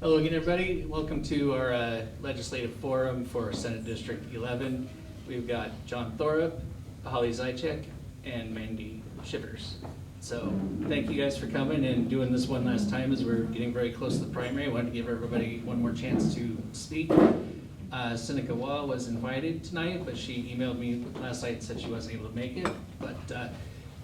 Hello again, everybody. Welcome to our legislative forum for Senate District 11. We've got John Thorup, Holly Zychek, and Mandy Shivers. So thank you guys for coming and doing this one last time as we're getting very close to the primary. I wanted to give everybody one more chance to speak. Seneca Waugh was invited tonight, but she emailed me last night and said she wasn't able to make it. But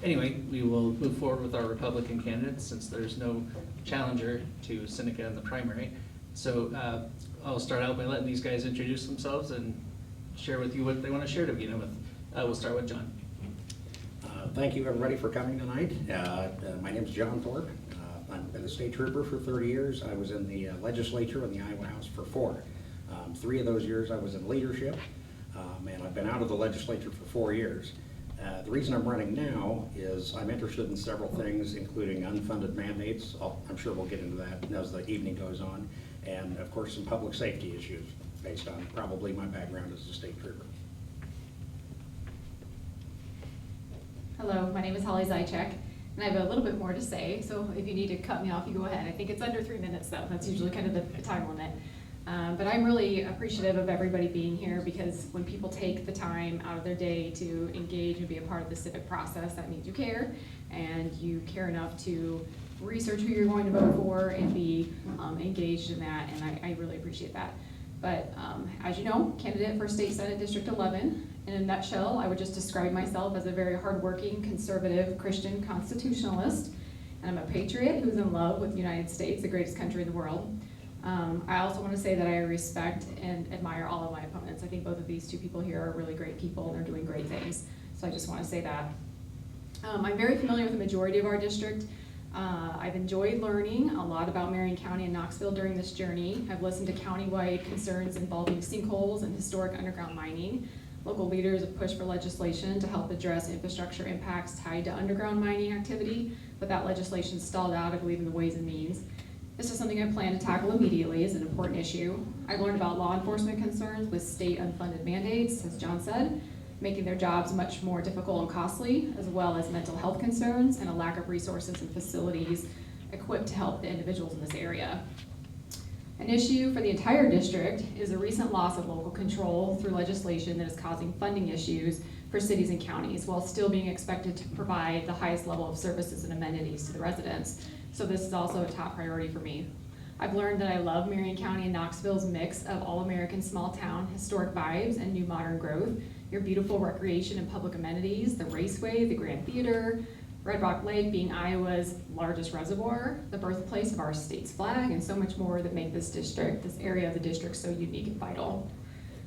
anyway, we will move forward with our Republican candidates since there's no challenger to Seneca in the primary. So I'll start out by letting these guys introduce themselves and share with you what they want to share to begin with. We'll start with John. Thank you, everybody, for coming tonight. My name is John Thorpe. I've been a state trooper for 30 years. I was in the legislature in the Iowa House for 4. 3 of those years I was in leadership, and I've been out of the legislature for 4 years. The reason I'm running now is I'm interested in several things, including unfunded mandates. I'm sure we'll get into that as the evening goes on, and of course some public safety issues based on probably my background as a state trooper. Hello, my name is Holly Zychek, and I have a little bit more to say, so if you need to cut me off, you go ahead. I think it's under 3 minutes though, that's usually kind of the time limit. But I'm really appreciative of everybody being here because when people take the time out of their day to engage and be a part of the civic process, that means you care, and you care enough to research who you're going to vote for and be engaged in that, and I really appreciate that. But as you know, candidate for State Senate District 11. In a nutshell, I would just describe myself as a very hardworking, conservative, Christian constitutionalist, and I'm a patriot who's in love with the United States, the greatest country in the world. I also want to say that I respect and admire all of my opponents. I think both of these two people here are really great people and they're doing great things. So I just want to say that. I'm very familiar with the majority of our district. I've enjoyed learning a lot about Marion County and Knoxville during this journey. I've listened to county-wide concerns involving sinkholes and historic underground mining. Local leaders have pushed for legislation to help address infrastructure impacts tied to underground mining activity, but that legislation stalled out, I believe, in the Ways and Means. This is something I plan to tackle immediately as an important issue. I've learned about law enforcement concerns with state unfunded mandates, as John said, making their jobs much more difficult and costly, as well as mental health concerns and a lack of resources and facilities equipped to help the individuals in this area. An issue for the entire district is the recent loss of local control through legislation that is causing funding issues for cities and counties while still being expected to provide the highest level of services and amenities to the residents. So this is also a top priority for me. I've learned that I love Marion County and Knoxville's mix of all-American small town historic vibes and new modern growth, your beautiful recreation and public amenities, the Raceway, the Grand Theater, Red Rock Lake being Iowa's largest reservoir, the birthplace of our state's flag, and so much more that make this area of the district so unique and vital.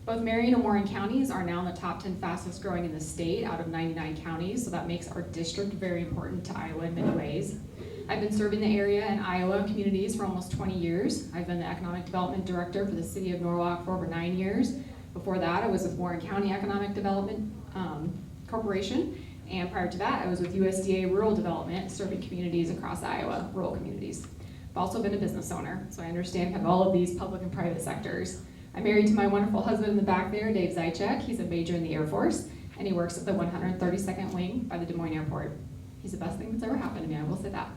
Both Marion and Warren counties are now in the top 10 fastest growing in the state out of 99 counties, so that makes our district very important to Iowa in many ways. I've been serving the area and Iowa communities for almost 20 years. I've been the Economic Development Director for the City of Norwalk for over 9 years. Before that, I was with Warren County Economic Development Corporation. And prior to that, I was with USDA Rural Development, serving communities across Iowa, rural communities. I've also been a business owner, so I understand kind of all of these public and private sectors. I'm married to my wonderful husband in the back there, Dave Zychek. He's a major in the Air Force, and he works at the 132nd Wing by the Des Moines Airport. He's the best thing that's ever happened to me, I will say that.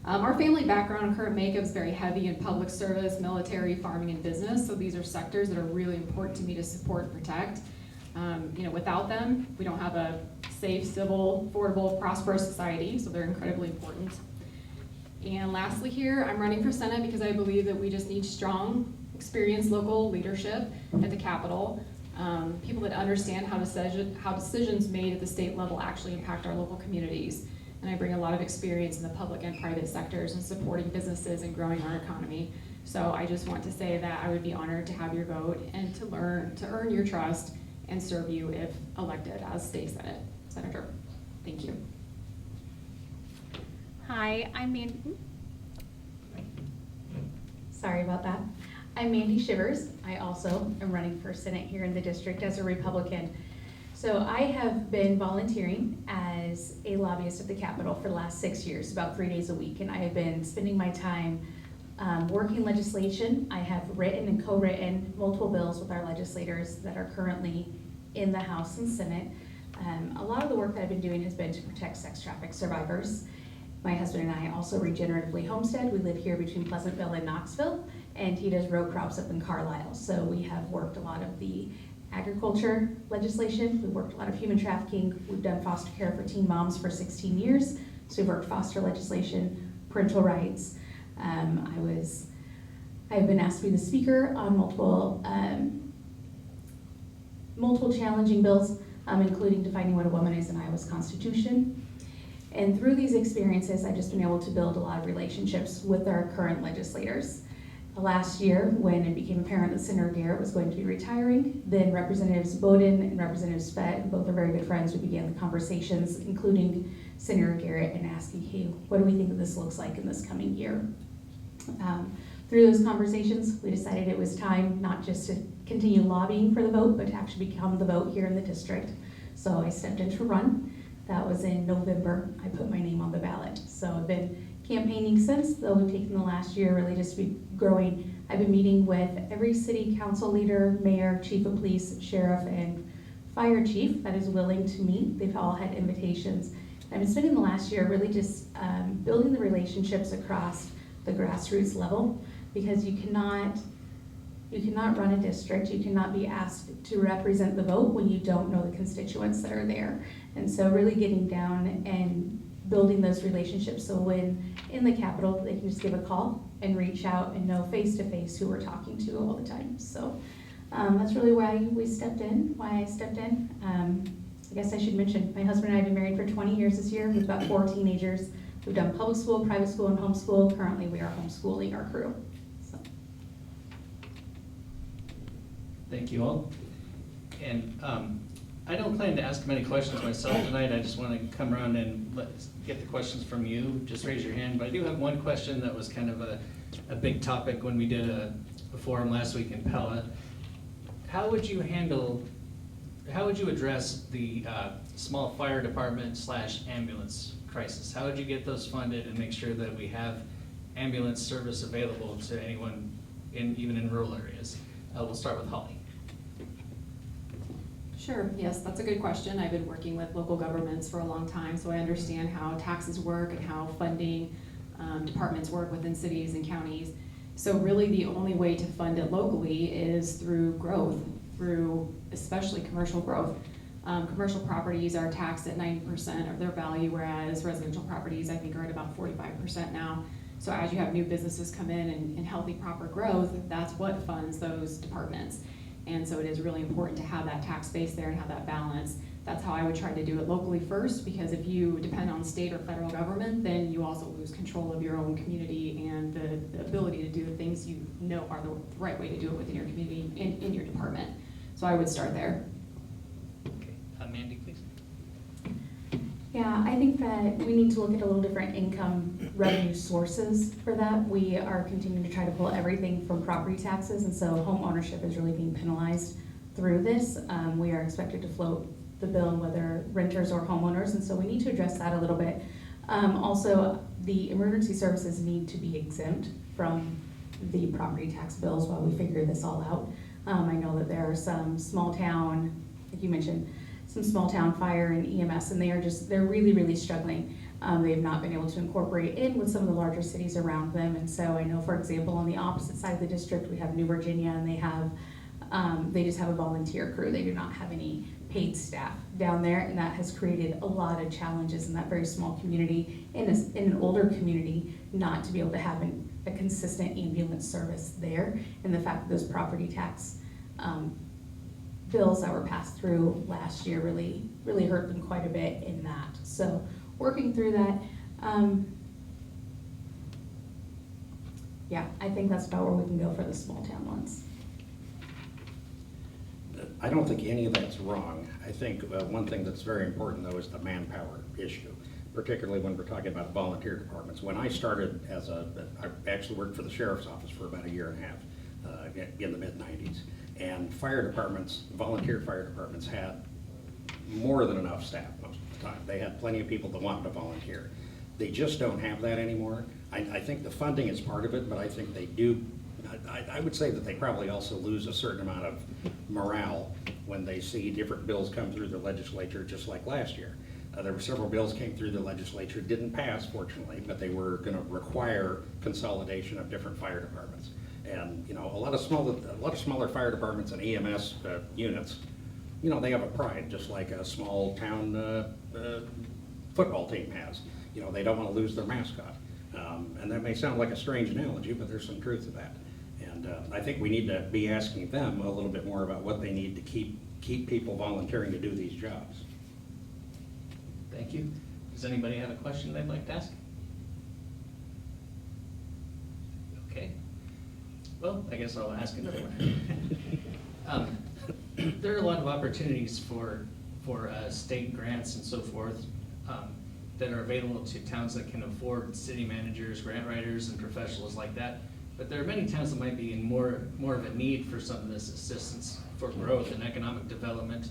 Our family background and current makeup is very heavy in public service, military, farming, and business, so these are sectors that are really important to me to support and protect. Without them, we don't have a safe, civil, affordable, prosperous society, so they're incredibly important. And lastly here, I'm running for Senate because I believe that we just need strong, experienced local leadership at the Capitol, people that understand how decisions made at the state level actually impact our local communities. And I bring a lot of experience in the public and private sectors and supporting businesses and growing our economy. So I just want to say that I would be honored to have your vote and to earn your trust and serve you if elected as state senator. Thank you. Hi, I'm Mandy. Sorry about that. I'm Mandy Shivers. I also am running for Senate here in the district as a Republican. So I have been volunteering as a lobbyist at the Capitol for the last 6 years, about 3 days a week, and I have been spending my time working legislation. I have written and co-written multiple bills with our legislators that are currently in the House and Senate. A lot of the work that I've been doing has been to protect sex traffic survivors. My husband and I also regeneratively homestead. We live here between Pleasantville and Knoxville, and he does row crops up in Carlisle. So we have worked a lot of the agriculture legislation, we've worked a lot of human trafficking, we've done foster care for teen moms for 16 years, so we've worked foster legislation, parental rights. I've been asked to be the speaker on multiple challenging bills, including defining what a woman is in Iowa's Constitution. And through these experiences, I've just been able to build a lot of relationships with our current legislators. Last year, when it became apparent that Senator Garrett was going to be retiring, then Representatives Bowden and Representative Spett, both are very good friends, we began the conversations, including Senator Garrett, and asking, hey, what do we think that this looks like in this coming year? Through those conversations, we decided it was time not just to continue lobbying for the vote, but to actually become the vote here in the district. So I stepped in to run. That was in November. I put my name on the ballot. So I've been campaigning since, though we've taken the last year really just to be growing. I've been meeting with every city council leader, mayor, chief of police, sheriff, and fire chief that is willing to meet. They've all had invitations. I've been spending the last year really just building the relationships across the grassroots level, because you cannot run a district, you cannot be asked to represent the vote when you don't know the constituents that are there. And so really getting down and building those relationships, so when in the Capitol, they can just give a call and reach out and know face to face who we're talking to all the time. So that's really why I stepped in. I guess I should mention, my husband and I have been married for 20 years this year. We've got 4 teenagers. We've done public school, private school, and homeschool. Currently, we are homeschooling our crew. So. Thank you all. And I don't plan to ask many questions myself tonight. I just want to come around and get the questions from you. Just raise your hand. But I do have one question that was kind of a big topic when we did a forum last week in Pella. How would you address the small fire department / ambulance crisis? How would you get those funded and make sure that we have ambulance service available to anyone, even in rural areas? We'll start with Holly. Sure, yes, that's a good question. I've been working with local governments for a long time, so I understand how taxes work and how funding departments work within cities and counties. So really the only way to fund it locally is through growth, through especially commercial growth. Commercial properties are taxed at 90% of their value, whereas residential properties, I think, are at about 45% now. So as you have new businesses come in and healthy, proper growth, that's what funds those departments. And so it is really important to have that tax base there and have that balance. That's how I would try to do it locally first, because if you depend on state or federal government, then you also lose control of your own community and the ability to do the things you know are the right way to do it within your community, in your department. So I would start there. Okay, Mandy, please. Yeah, I think that we need to look at a little different income revenue sources for that. We are continuing to try to pull everything from property taxes, and so home ownership is really being penalized through this. We are expected to float the bill, whether renters or homeowners, and so we need to address that a little bit. Also, the emergency services need to be exempt from the property tax bills while we figure this all out. I know that there are some small town, like you mentioned, some small town fire and EMS, and they're really, really struggling. They have not been able to incorporate in with some of the larger cities around them. And so I know, for example, on the opposite side of the district, we have New Virginia, and they just have a volunteer crew. They do not have any paid staff down there, and that has created a lot of challenges in that very small community, in an older community, not to be able to have a consistent ambulance service there. And the fact that those property tax bills that were passed through last year really hurt them quite a bit in that. So working through that, yeah, I think that's about where we can go for the small town ones. I don't think any of that's wrong. I think one thing that's very important, though, is the manpower issue, particularly when we're talking about volunteer departments. When I started I actually worked for the sheriff's office for about 1.5 years in the mid-90s. And fire departments, volunteer fire departments, had more than enough staff most of the time. They had plenty of people that wanted to volunteer. They just don't have that anymore. I think the funding is part of it, but I think they do, I would say that they probably also lose a certain amount of morale when they see different bills come through the legislature, just like last year. There were several bills came through the legislature, didn't pass, fortunately, but they were going to require consolidation of different fire departments. And, you know, a lot of smaller fire departments and EMS units, you know, they have a pride, just like a small town football team has. You know, they don't want to lose their mascot. And that may sound like a strange analogy, but there's some truth to that. And I think we need to be asking them a little bit more about what they need to keep people volunteering to do these jobs. Thank you. Does anybody have a question they'd like to ask? Okay. Well, I guess I'll ask another one. There are a lot of opportunities for state grants and so forth that are available to towns that can afford city managers, grant writers, and professionals like that. But there are many towns that might be in more of a need for some of this assistance for growth and economic development.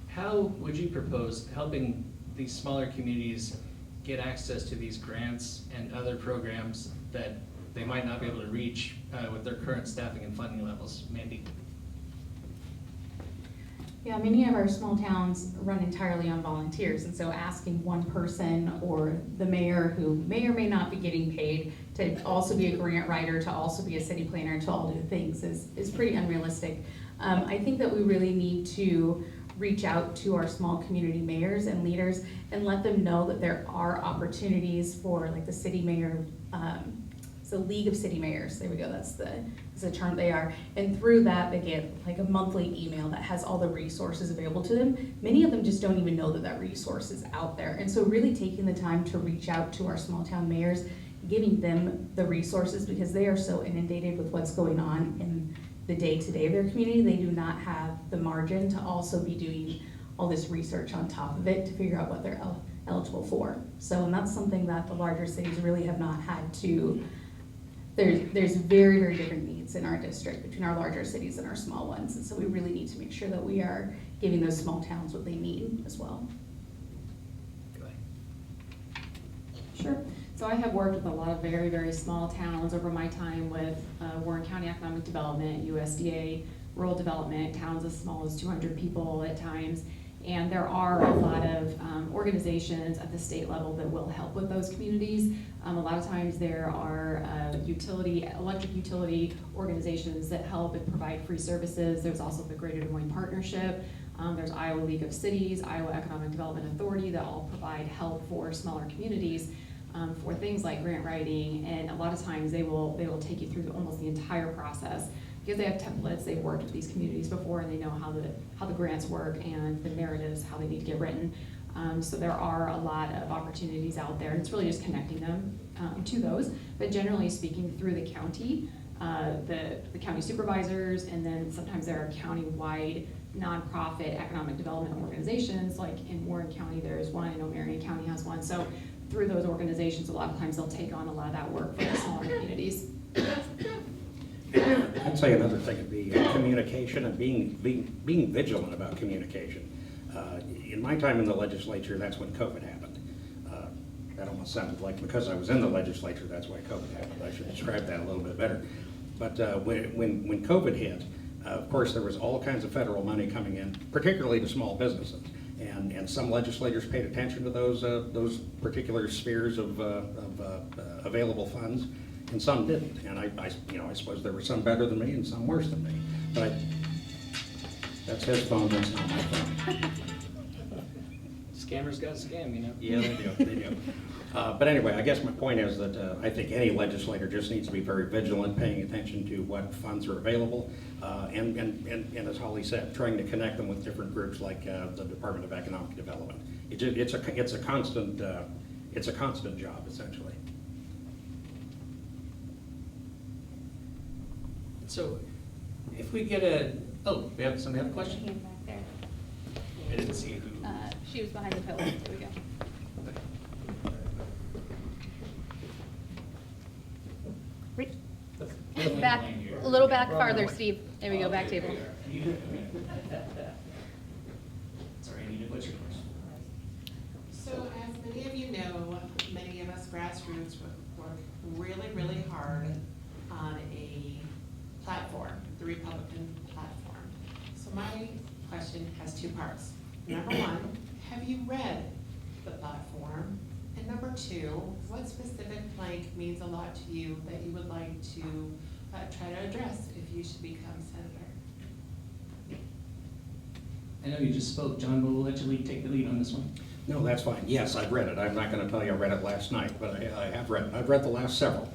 How would you propose helping these smaller communities get access to these grants and other programs that they might not be able to reach with their current staffing and funding levels? Mandy? Yeah, many of our small towns run entirely on volunteers, and so asking one person or the mayor, who may or may not be getting paid, to also be a grant writer, to also be a city planner, to all do things is pretty unrealistic. I think that we really need to reach out to our small community mayors and leaders and let them know that there are opportunities for, like, the city mayor, the League of City Mayors, there we go, that's the term they are. And through that, they get like a monthly email that has all the resources available to them. Many of them just don't even know that that resource is out there. And so really taking the time to reach out to our small town mayors, giving them the resources, because they are so inundated with what's going on in the day-to-day of their community, they do not have the margin to also be doing all this research on top of it to figure out what they're eligible for. So, and that's something that the larger cities really have not had to. There's very, very different needs in our district between our larger cities and our small ones, and so we really need to make sure that we are giving those small towns what they need as well. Go ahead. Sure. So I have worked with a lot of very, very small towns over my time with Warren County Economic Development, USDA, rural development, towns as small as 200 people at times. And there are a lot of organizations at the state level that will help with those communities. A lot of times there are electric utility organizations that help and provide free services. There's also the Greater Des Moines Partnership. There's Iowa League of Cities, Iowa Economic Development Authority that all provide help for smaller communities for things like grant writing. And a lot of times they will take you through almost the entire process, because they have templates, they've worked with these communities before, and they know how the grants work and the narratives, how they need to get written. So there are a lot of opportunities out there, and it's really just connecting them to those. But generally speaking, through the county, the county supervisors, and then sometimes there are county-wide nonprofit economic development organizations. Like in Warren County, there is one. I know Marion County has one. So through those organizations, a lot of times they'll take on a lot of that work for the smaller communities. I'd say another thing would be communication and being vigilant about communication. In my time in the legislature, that's when COVID happened. That almost sounded like because I was in the legislature, that's why COVID happened. I should describe that a little bit better. But when COVID hit, of course, there was all kinds of federal money coming in, particularly to small businesses. And some legislators paid attention to those particular spheres of available funds, and some didn't. And I suppose there were some better than me and some worse than me. But that's his phone, that's not my phone. Scammers got scammed, you know? Yeah, they do. But anyway, I guess my point is that I think any legislator just needs to be very vigilant, paying attention to what funds are available, and as Holly said, trying to connect them with different groups like the Department of Economic Development. It's a constant job, essentially. So if we get we have a question? Hand back there. I didn't see who. She was behind the pillar. There we go. Back, a little back farther, Steve. There we go, back table. Sorry, Anita, what's your question? So as many of you know, many of us grassroots work really, really hard on a platform, the Republican platform. So my question has two parts. Number one, have you read the platform? And number two, what specific plank means a lot to you that you would like to try to address if you should become senator. I know you just spoke, John, but we'll let you take the lead on this one. No, that's fine. Yes, I've read it. I'm not going to tell you I read it last night, but I have read it. I've read the last several.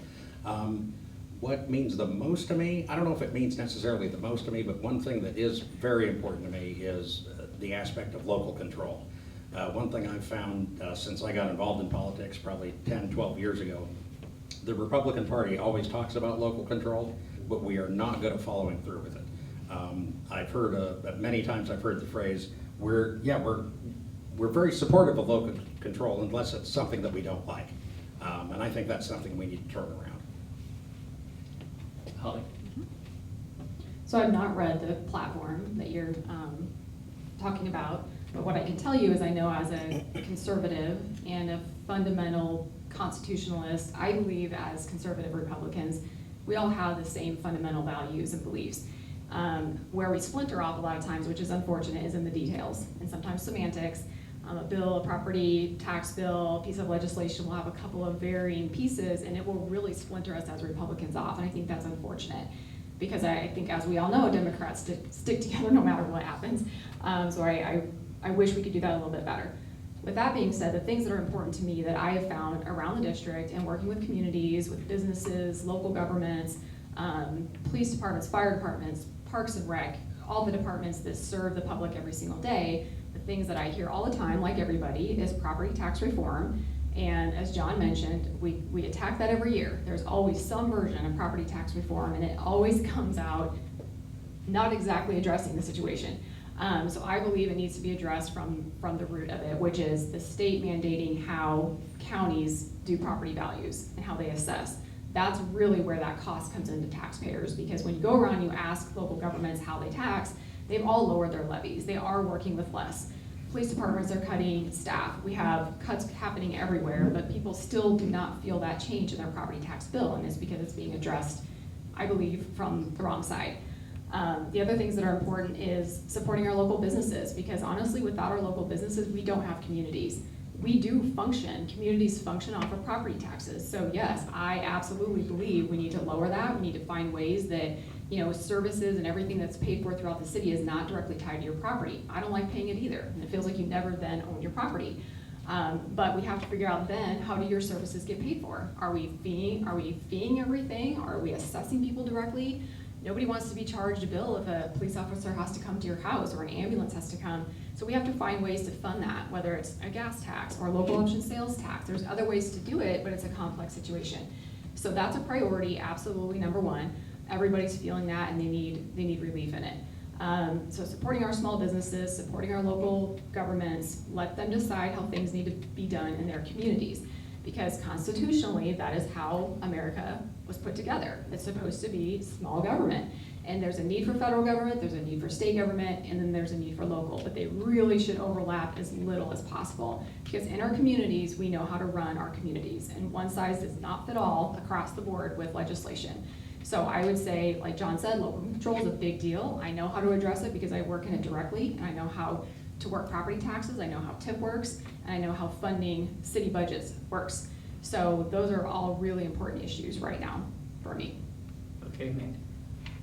What means the most to me, I don't know if it means necessarily the most to me, but one thing that is very important to me is the aspect of local control. One thing I've found since I got involved in politics probably 10, 12 years ago, the Republican Party always talks about local control, but we are not good at following through with it. I've heard, many times I've heard the phrase, we're very supportive of local control unless it's something that we don't like. And I think that's something we need to turn around. Holly? So I've not read the platform that you're talking about, but what I can tell you is I know as a conservative and a fundamental constitutionalist, I believe as conservative Republicans, we all have the same fundamental values and beliefs. Where we splinter off a lot of times, which is unfortunate, is in the details and sometimes semantics. A bill, a property tax bill, piece of legislation will have a couple of varying pieces and it will really splinter us as Republicans off. And I think that's unfortunate because I think, as we all know, Democrats stick together no matter what happens. So I wish we could do that a little bit better. With that being said, the things that are important to me that I have found around the district and working with communities, with businesses, local governments, police departments, fire departments, parks and rec, all the departments that serve the public every single day, the things that I hear all the time, like everybody, is property tax reform. And as John mentioned, we attack that every year. There's always some version of property tax reform, and it always comes out not exactly addressing the situation. So I believe it needs to be addressed from the root of it, which is the state mandating how counties do property values and how they assess. That's really where that cost comes into taxpayers, because when you go around, you ask local governments how they tax, they've all lowered their levies. They are working with less. Police departments are cutting staff. We have cuts happening everywhere, but people still do not feel that change in their property tax bill, and it's because it's being addressed, I believe, from the wrong side. The other things that are important is supporting our local businesses, because honestly, without our local businesses, we don't have communities. We do function, communities function off of property taxes. So yes, I absolutely believe we need to lower that. We need to find ways that, you know, services and everything that's paid for throughout the city is not directly tied to your property. I don't like paying it either, and it feels like you never then own your property. But we have to figure out then, how do your services get paid for? Are we feeing everything? Are we assessing people directly? Nobody wants to be charged a bill if a police officer has to come to your house or an ambulance has to come. So we have to find ways to fund that, whether it's a gas tax or local option sales tax. There's other ways to do it, but it's a complex situation. So that's a priority, absolutely number one. Everybody's feeling that and they need relief in it. So supporting our small businesses, supporting our local governments, let them decide how things need to be done in their communities. Because constitutionally, that is how America was put together. It's supposed to be small government. And there's a need for federal government, there's a need for state government, and then there's a need for local. But they really should overlap as little as possible. Because in our communities, we know how to run our communities. And one size does not fit all across the board with legislation. So I would say, like John said, local control is a big deal. I know how to address it because I work in it directly, and I know how to work property taxes, I know how TIP works, and I know how funding city budgets works. So those are all really important issues right now for me. Okay, Mandy.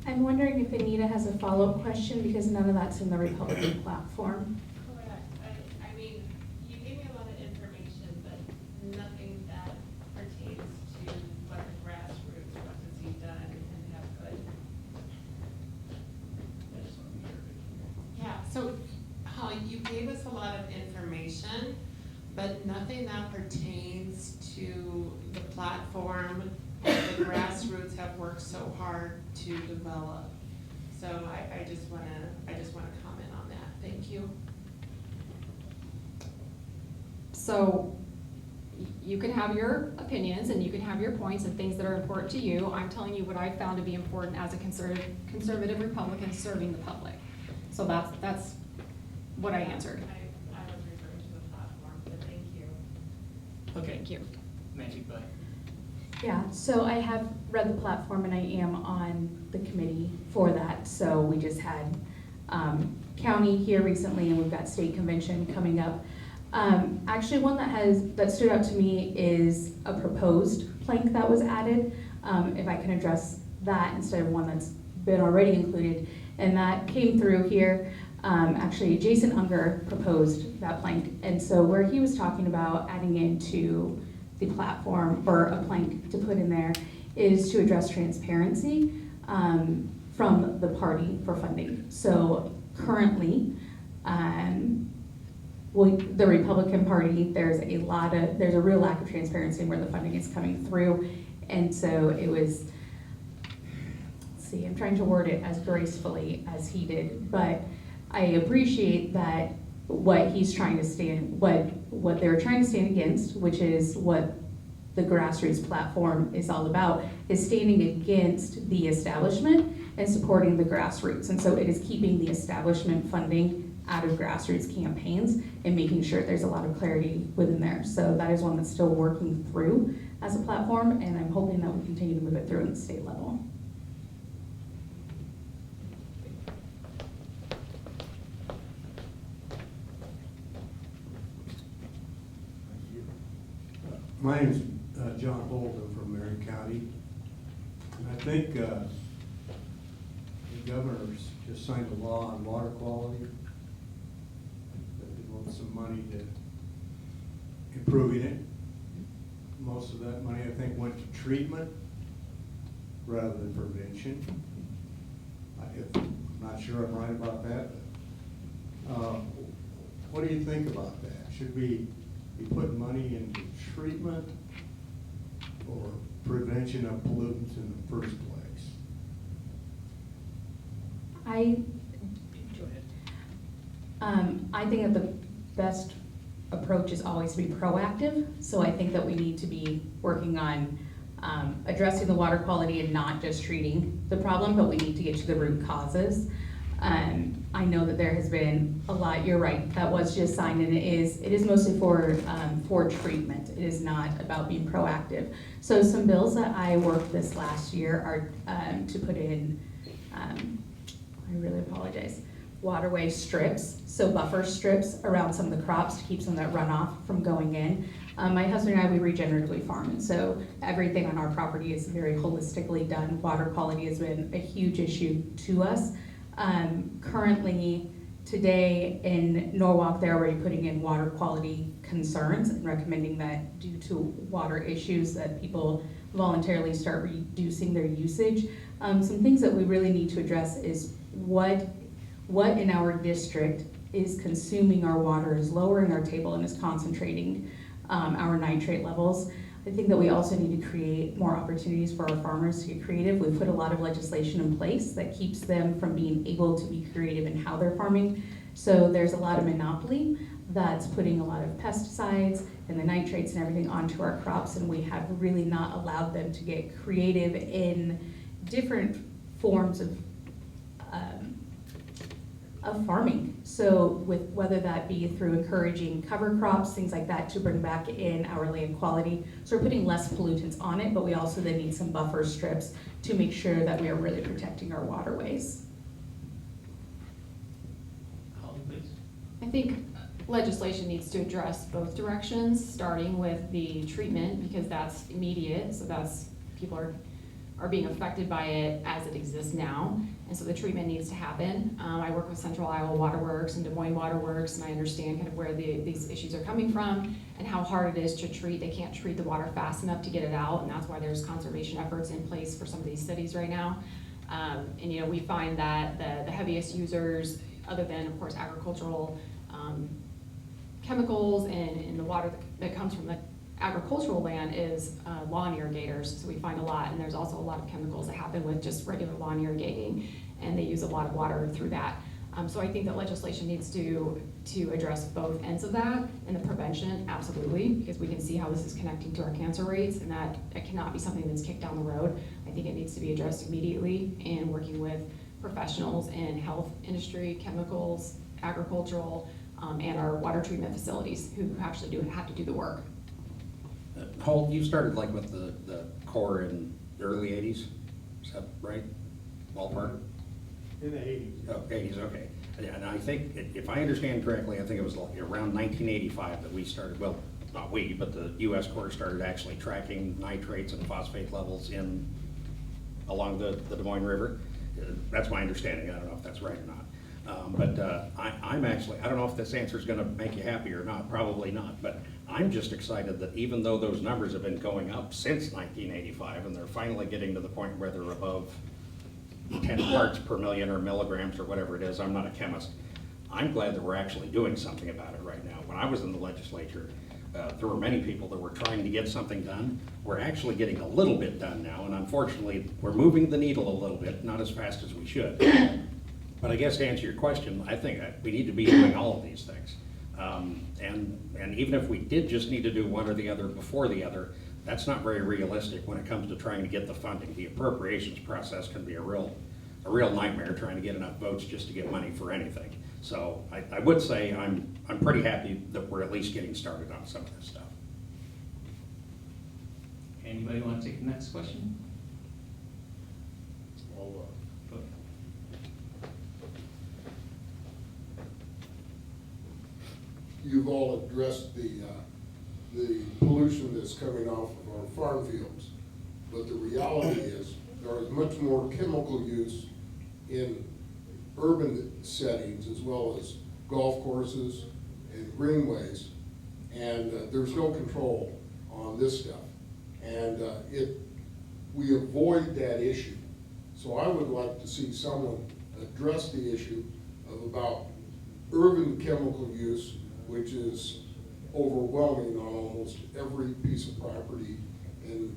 I'm wondering if Anita has a follow-up question, because none of that's in the Republican platform. Correct. I mean, you gave me a lot of information, but nothing that pertains to what the grassroots, what has he done and how good. Yeah, so Holly, you gave us a lot of information, but nothing that pertains to the platform that the grassroots have worked so hard to develop. So I just wanna comment on that. Thank you. So you can have your opinions and you can have your points and things that are important to you. I'm telling you what I found to be important as a conservative Republican serving the public. So that's what I answered. I was referring to the platform, but thank you. Okay. Thank you. Mandy, bye. Yeah, so I have read the platform and I am on the committee for that. So we just had county here recently and we've got state convention coming up. Actually, one that stood out to me is a proposed plank that was added. If I can address that instead of one that's been already included. And that came through here. Actually, Jason Unger proposed that plank. And so where he was talking about adding into the platform or a plank to put in there is to address transparency from the party for funding. So currently, the Republican Party, there's a real lack of transparency in where the funding is coming through. And so it was, let's see, I'm trying to word it as gracefully as he did, but I appreciate that what he's trying to stand, what they're trying to stand against, which is what the grassroots platform is all about, is standing against the establishment and supporting the grassroots. And so it is keeping the establishment funding out of grassroots campaigns and making sure there's a lot of clarity within there. So that is one that's still working through as a platform, and I'm hoping that we continue to move it through at the state level. My name's John Holden from Marion County. And I think the governor's just signed a law on water quality. That he wants some money to improving it. Most of that money, I think, went to treatment rather than prevention. I'm not sure I'm right about that. But, what do you think about that? Should we be putting money into treatment or prevention of pollutants in the first place? I think that the best approach is always to be proactive. So I think that we need to be working on addressing the water quality and not just treating the problem, but we need to get to the root causes. I know that there has been a lot, you're right, that was just signed, and it is mostly for treatment. It is not about being proactive. So some bills that I worked this last year are to put in, I really apologize, waterway strips, so buffer strips around some of the crops to keep some of that runoff from going in. My husband and I, we regeneratively farm, and so everything on our property is very holistically done. Water quality has been a huge issue to us. Currently, today in Norwalk, they're already putting in water quality concerns and recommending that due to water issues that people voluntarily start reducing their usage. Some things that we really need to address is what in our district is consuming our water, is lowering our table, and is concentrating our nitrate levels. I think that we also need to create more opportunities for our farmers to get creative. We've put a lot of legislation in place that keeps them from being able to be creative in how they're farming. So there's a lot of monopoly that's putting a lot of pesticides and the nitrates and everything onto our crops, and we have really not allowed them to get creative in different forms of farming. So with whether that be through encouraging cover crops, things like that, to bring back in our land quality. So we're putting less pollutants on it, but we also then need some buffer strips to make sure that we are really protecting our waterways. Holly, please. I think legislation needs to address both directions, starting with the treatment, because that's immediate, so that's, people are being affected by it as it exists now, and so the treatment needs to happen. I work with Central Iowa Waterworks and Des Moines Waterworks, and I understand kind of where these issues are coming from and how hard it is to treat. They can't treat the water fast enough to get it out, and that's why there's conservation efforts in place for some of these cities right now. And you know, we find that the heaviest users, other than of course agricultural chemicals and the water that comes from the agricultural land, is lawn irrigators. So we find a lot, and there's also a lot of chemicals that happen with just regular lawn irrigating, and they use a lot of water through that. So I think that legislation needs to address both ends of that, and the prevention, absolutely, because we can see how this is connecting to our cancer rates, and that it cannot be something that's kicked down the road. I think it needs to be addressed immediately, and working with professionals in health industry, chemicals, agricultural, and our water treatment facilities who actually have to do the work. Holt, you started like with the Corps in the early 80s, is that right? Ballpark? In the 80s. Oh, 80s, okay. And I think, if I understand correctly, I think it was like around 1985 that we started, well, not we, but the U.S. Corps started actually tracking nitrates and phosphate levels in along the Des Moines River. That's my understanding. I don't know if that's right or not. I'm actually, I don't know if this answer is gonna make you happy or not, probably not, but I'm just excited that even though those numbers have been going up since 1985, and they're finally getting to the point where they're above 10 parts per million or milligrams or whatever it is, I'm not a chemist, I'm glad that we're actually doing something about it right now. When I was in the legislature, there were many people that were trying to get something done. We're actually getting a little bit done now, and unfortunately, we're moving the needle a little bit, not as fast as we should. But I guess to answer your question, I think we need to be doing all of these things. And even if we did just need to do one or the other before the other, that's not very realistic when it comes to trying to get the funding. The appropriations process can be a real nightmare trying to get enough votes just to get money for anything. So I would say I'm pretty happy that we're at least getting started on some of this stuff. Anybody want to take the next question? You've all addressed the pollution that's coming off of our farm fields, but the reality is there is much more chemical use in urban settings as well as golf courses and greenways, and there's no control on this stuff. And we avoid that issue. So I would like to see someone address the issue about urban chemical use, which is overwhelming on almost every piece of property in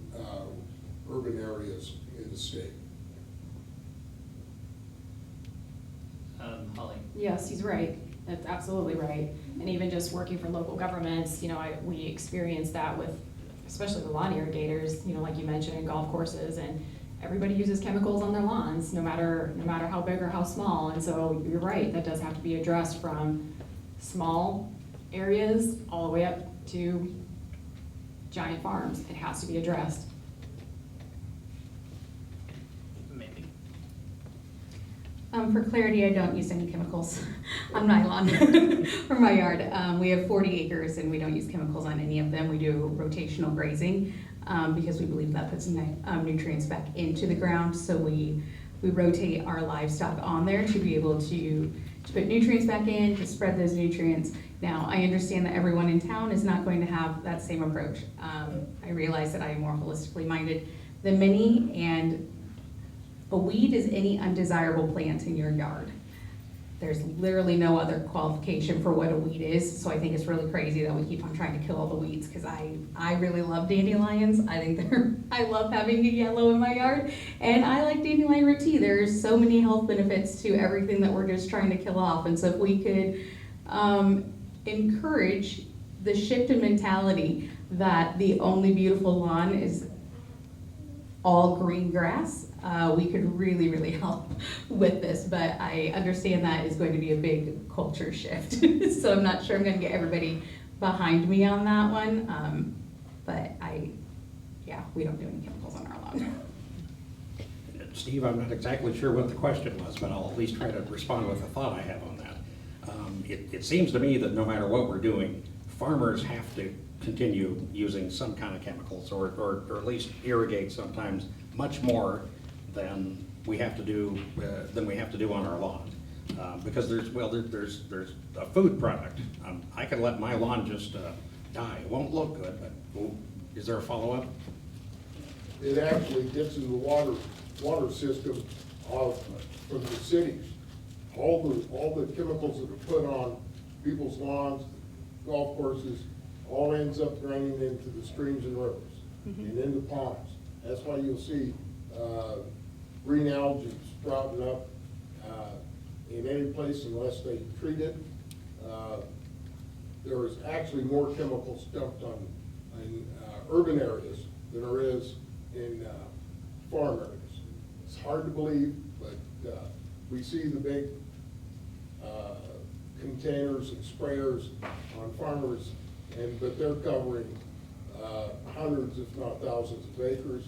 urban areas in the state. Holly? Yes, he's right. That's absolutely right. And even just working for local governments, we experience that with, especially the lawn irrigators, like you mentioned, in golf courses, and everybody uses chemicals on their lawns, no matter how big or how small. And so you're right, that does have to be addressed from small areas all the way up to giant farms. It has to be addressed. Maybe. For clarity, I don't use any chemicals on my lawn or my yard. We have 40 acres and we don't use chemicals on any of them. We do rotational grazing because we believe that puts nutrients back into the ground. So we rotate our livestock on there to be able to put nutrients back in, to spread those nutrients. Now, I understand that everyone in town is not going to have that same approach. I realize that I am more holistically minded than many, and a weed is any undesirable plant in your yard. There's literally no other qualification for what a weed is, so I think it's really crazy that we keep on trying to kill all the weeds, because I really love dandelions. I think I love having a yellow in my yard, and I like dandelion root tea. There's so many health benefits to everything that we're just trying to kill off, and so if we could encourage the shift in mentality that the only beautiful lawn is all green grass, we could really, really help with this. But I understand that is going to be a big culture shift. So I'm not sure I'm gonna get everybody behind me on that one. But we don't do any chemicals on our lawn. Steve, I'm not exactly sure what the question was, but I'll at least try to respond with a thought I have on that. It seems to me that no matter what we're doing, farmers have to continue using some kind of chemicals or at least irrigate sometimes much more than we have to do on our lawn. Because there's a food product. I could let my lawn just die. It won't look good, but is there a follow-up? It actually gets in the water system from the cities. All the chemicals that are put on people's lawns, golf courses, all ends up draining into the streams and rivers and into ponds. That's why you'll see green algae sprouting up in any place unless they treat it. There is actually more chemicals dumped in urban areas than there is in farm areas. It's hard to believe, but we see the big containers and sprayers on farmers, but they're covering hundreds, if not thousands of acres,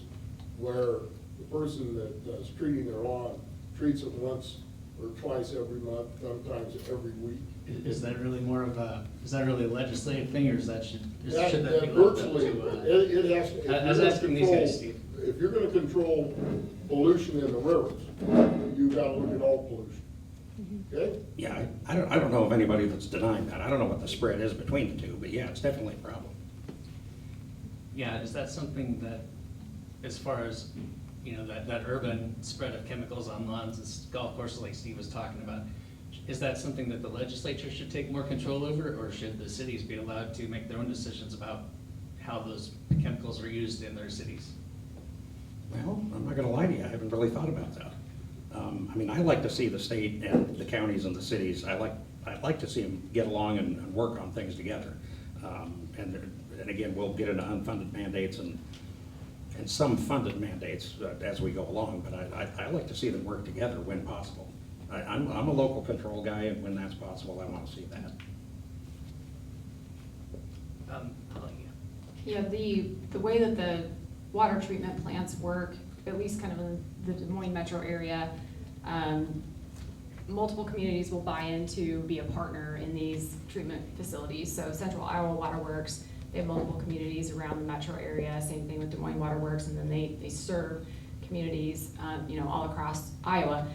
where the person that is treating their lawn treats it once or twice every month, sometimes every week. Is that really is that really a legislative thing, or should that be left up Virtually, to? it has to. I was asking these guys, Steve. if you're gonna control pollution in the rivers, you gotta look at all pollution. Okay? Yeah, I don't know of anybody that's denying that. I don't know what the spread is between the two, but yeah, it's definitely a problem. Yeah, is that something that, as far as, you know, that urban spread of chemicals on lawns and golf courses like Steve was talking about, is that something that the legislature should take more control over, or should the cities be allowed to make their own decisions about how those chemicals are used in their cities? Well, I'm not gonna lie to you, I haven't really thought about that. I mean, I like to see the state and the counties and the cities, I'd like to see them get along and work on things together. And again, we'll get into unfunded mandates and some funded mandates as we go along, but I like to see them work together when possible. I'm a local control guy, and when that's possible, I want to see that. Yeah, the way that the water treatment plants work, at least kind of in the Des Moines metro area, multiple communities will buy in to be a partner in these treatment facilities. So Central Iowa Water Works, they have multiple communities around the metro area, same thing with Des Moines Water Works, and then they serve communities, you know, all across Iowa.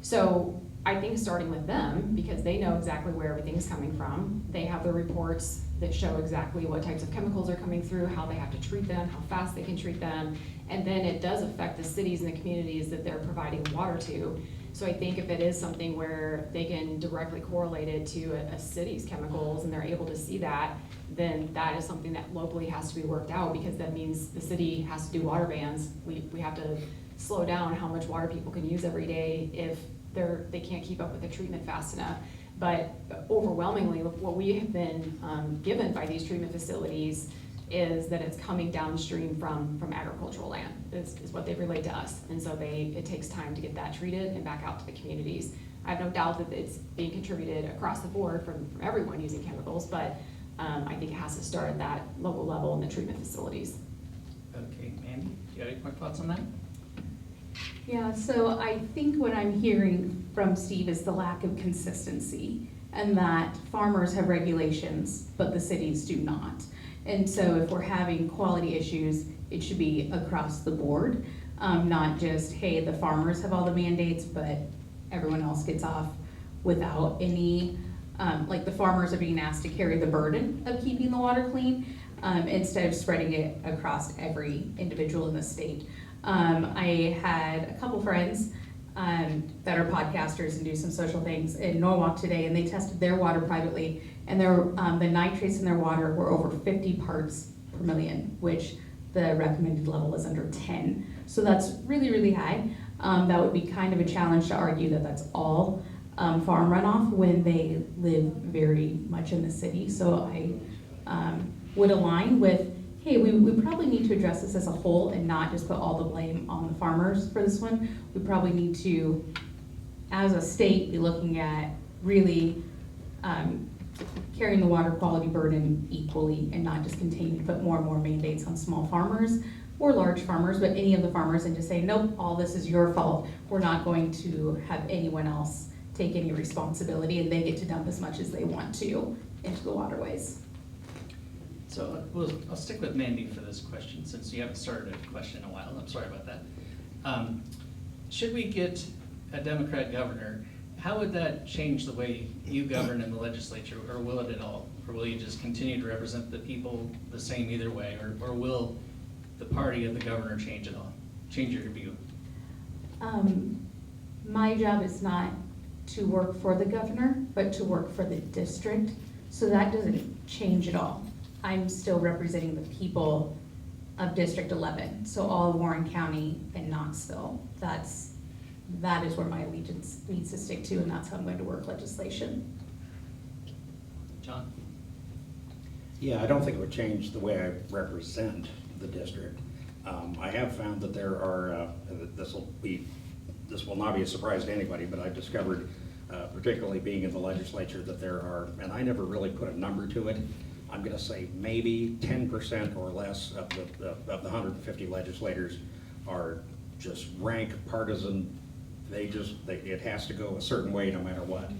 So I think starting with them, because they know exactly where everything's coming from, they have the reports that show exactly what types of chemicals are coming through, how they have to treat them, how fast they can treat them, and then it does affect the cities and the communities that they're providing water to. So I think if it is something where they can directly correlate it to a city's chemicals and they're able to see that, then that is something that locally has to be worked out, because that means the city has to do water bans. We have to slow down how much water people can use every day if they can't keep up with the treatment fast enough. But overwhelmingly, what we have been given by these treatment facilities is that it's coming downstream from agricultural land, is what they relate to us. And so it takes time to get that treated and back out to the communities. I have no doubt that it's being contributed across the board from everyone using chemicals, but I think it has to start at that local level in the treatment facilities. Okay, Mandy, do you have any more thoughts on that? Yeah, so I think what I'm hearing from Steve is the lack of consistency, and that farmers have regulations, but the cities do not. And so if we're having quality issues, it should be across the board, not just, hey, the farmers have all the mandates, but everyone else gets off without any, like the farmers are being asked to carry the burden of keeping the water clean, instead of spreading it across every individual in the state. I had a couple friends that are podcasters and do some social things in Norwalk today, and they tested their water privately, and the nitrates in their water were over 50 parts per million, which the recommended level is under 10. So that's really, really high. That would be kind of a challenge to argue that that's all farm runoff when they live very much in the city. So I would align with, hey, we probably need to address this as a whole and not just put all the blame on the farmers for this one. We probably need to, as a state, be looking at really carrying the water quality burden equally and not just continue to put more and more mandates on small farmers or large farmers, but any of the farmers, and just say, nope, all this is your fault. We're not going to have anyone else take any responsibility, and they get to dump as much as they want to into the waterways. So I'll stick with Mandy for this question, since you haven't started a question in a while. I'm sorry about that. Should we get a Democrat governor, how would that change the way you govern in the legislature, or will it at all? Or will you just continue to represent the people the same either way, or will the party of the governor change at all, change your view? My job is not to work for the governor, but to work for the district. So that doesn't change at all. I'm still representing the people of District 11, so all of Warren County and Knoxville. That is where my allegiance needs to stick to, and that's how I'm going to work legislation. John? Yeah, I don't think it would change the way I represent the district. I have found that there are, this will not be a surprise to anybody, but I've discovered, particularly being in the legislature, that there are, and I never really put a number to it, I'm gonna say maybe 10% or less of the 150 legislators are just rank partisan. It has to go a certain way no matter what.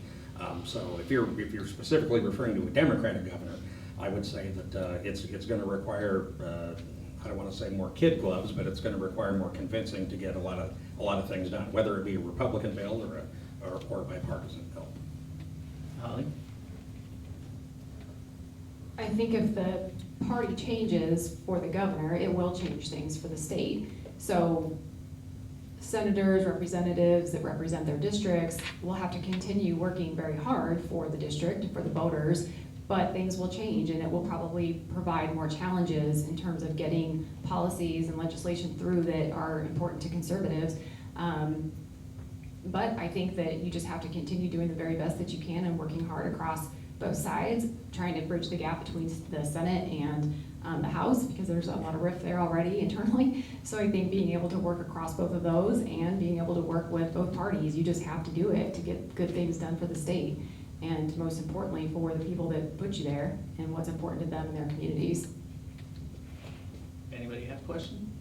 So if you're specifically referring to a Democratic governor, I would say that it's gonna require, I don't want to say more kid gloves, but it's going to require more convincing to get a lot of things done, whether it be a Republican bill or a bipartisan bill. Holly? I think if the party changes for the governor, it will change things for the state. So senators, representatives that represent their districts will have to continue working very hard for the district, for the voters, but things will change and it will probably provide more challenges in terms of getting policies and legislation through that are important to conservatives. But I think that you just have to continue doing the very best that you can and working hard across both sides, trying to bridge the gap between the Senate and the House, because there's a lot of rift there already internally. So I think being able to work across both of those and being able to work with both parties, you just have to do it to get good things done for the state. And most importantly, for the people that put you there and what's important to them and their communities. Anybody have a question?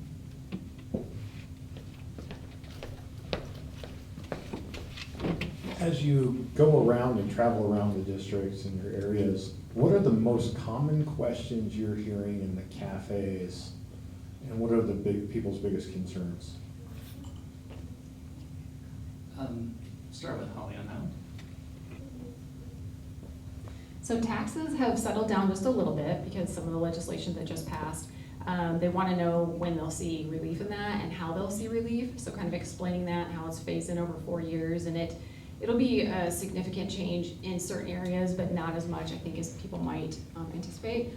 As you go around and travel around the districts and your areas, what are the most common questions you're hearing in the cafes? And what are the people's biggest concerns? Start with Holly on that one. So taxes have settled down just a little bit because some of the legislation that just passed, they want to know when they'll see relief in that and how they'll see relief. So kind of explaining that, how it's phased in over 4 years, and it'll be a significant change in certain areas, but not as much, I think, as people might anticipate.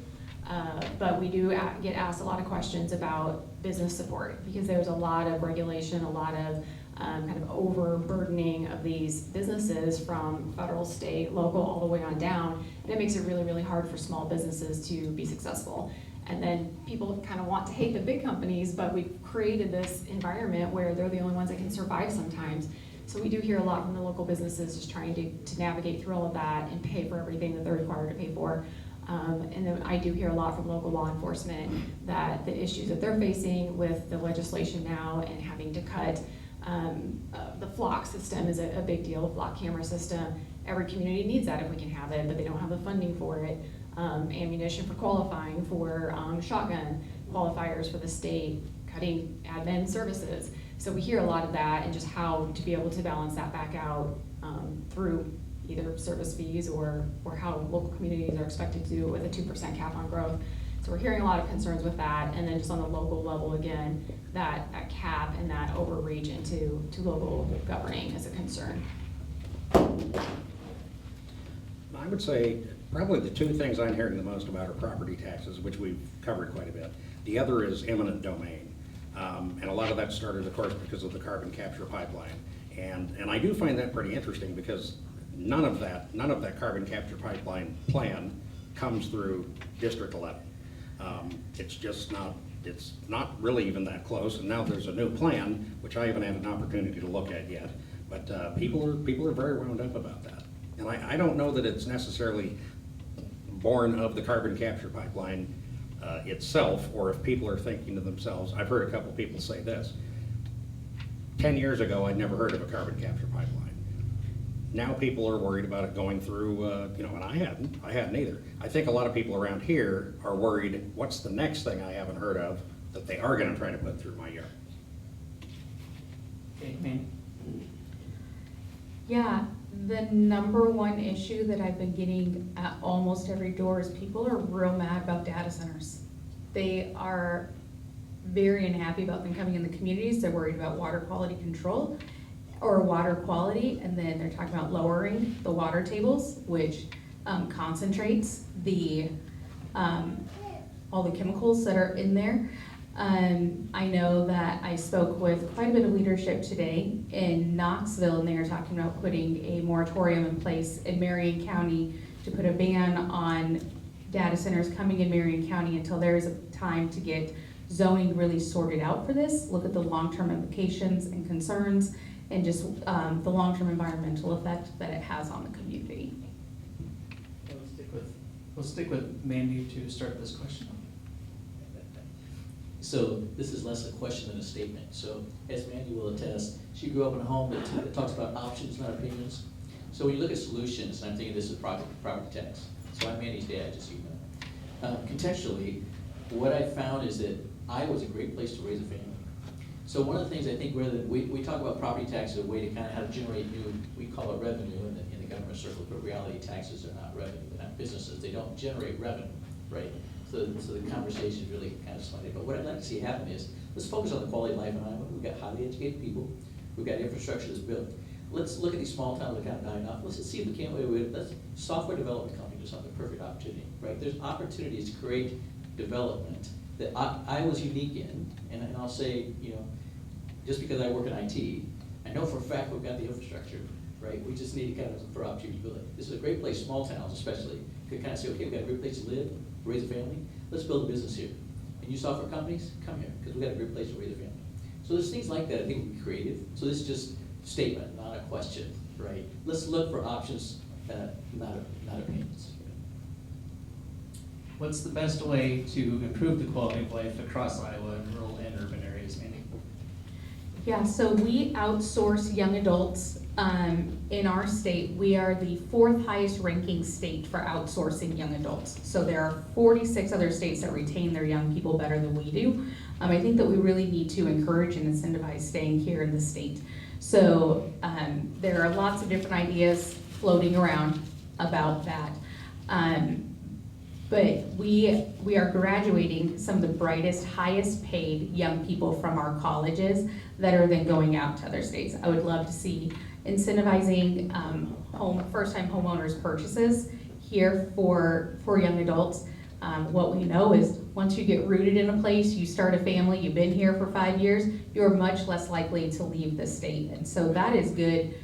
But we do get asked a lot of questions about business support because there's a lot of regulation, a lot of kind of overburdening of these businesses from federal, state, local, all the way on down. And it makes it really, really hard for small businesses to be successful. And then people kind of want to hate the big companies, but we've created this environment where they're the only ones that can survive sometimes. So we do hear a lot from the local businesses just trying to navigate through all of that and pay for everything that they're required to pay for. And then I do hear a lot from local law enforcement that the issues that they're facing with the legislation now and having to cut the flock system is a big deal, the flock camera system. Every community needs that if we can have it, but they don't have the funding for it. Ammunition for qualifying for shotgun qualifiers for the state, cutting admin services. So we hear a lot of that and just how to be able to balance that back out through either service fees or how local communities are expected to do it with a 2% cap on growth. So we're hearing a lot of concerns with that, and then just on the local level again, that cap and that overreach into local governing is a concern. I would say probably the two things I'm hearing the most about are property taxes, which we've covered quite a bit. The other is eminent domain. And a lot of that started, of course, because of the carbon capture pipeline. And I do find that pretty interesting because none of that carbon capture pipeline plan comes through District 11. It's not really even that close, and now there's a new plan, which I haven't had an opportunity to look at yet. But people are very wound up about that. And I don't know that it's necessarily born of the carbon capture pipeline itself, or if people are thinking to themselves, I've heard a couple people say this, 10 years ago I'd never heard of a carbon capture pipeline. Now people are worried about it going through, and I hadn't either. I think a lot of people around here are worried, what's the next thing I haven't heard of that they are gonna try to put through my yard? Okay, Mandy? Yeah, the number one issue that I've been getting at almost every door is people are real mad about data centers. They are very unhappy about them coming in the communities. They're worried about water quality control or water quality, and then they're talking about lowering the water tables, which concentrates the all the chemicals that are in there. I know that I spoke with quite a bit of leadership today in Knoxville, and they are talking about putting a moratorium in place in Marion County to put a ban on data centers coming in Marion County until there is a time to get zoning really sorted out for this, look at the long-term implications and concerns, and just the long-term environmental effect that it has on the community. We'll stick with Mandy to start this question. So this is less a question than a statement. So as Mandy will attest, she grew up in a home that talks about options, not opinions. So when you look at solutions, and I'm thinking this is property tax. So I'm Mandy's dad, just so you know. Contextually, what I found is that Iowa's a great place to raise a family. So one of the things I think rather than, we talk about property taxes as a way to kind of how to generate new, we call it revenue in the government circle, but reality taxes are not revenue, they're not businesses, they don't generate revenue, right? So the conversation is really kind of slanted. But what I'd like to see happen is, let's focus on the quality of life in Iowa. We've got highly educated people, we've got infrastructure that's built. Let's look at these small towns that are kind of dying off. Let's see if we can't, let's, software development company is something perfect opportunity, right? There's opportunities to create development that Iowa's unique in, and I'll say, you know, just because I work in IT, I know for a fact we've got the infrastructure, right? We just need to kind of, for opportunity to build it. This is a great place, small towns especially, could kind of say, okay, we've got a great place to live, raise a family, let's build a business here. And you software companies, come here, because we've got a great place to raise a family. So there's things like that I think would be creative. So this is just statement, not a question, right? Let's look for options, not opinions. What's the best way to improve the quality of life across Iowa in rural and urban areas, Mandy? Yeah, so we outsource young adults in our state. We are the 4th highest ranking state for outsourcing young adults. So there are 46 other states that retain their young people better than we do. I think that we really need to encourage and incentivize staying here in the state. So there are lots of different ideas floating around about that. But we are graduating some of the brightest, highest paid young people from our colleges that are then going out to other states. I would love to see incentivizing first-time homeowners purchases here for young adults. What we know is once you get rooted in a place, you start a family, you've been here for 5 years, you're much less likely to leave the state. And so that is good.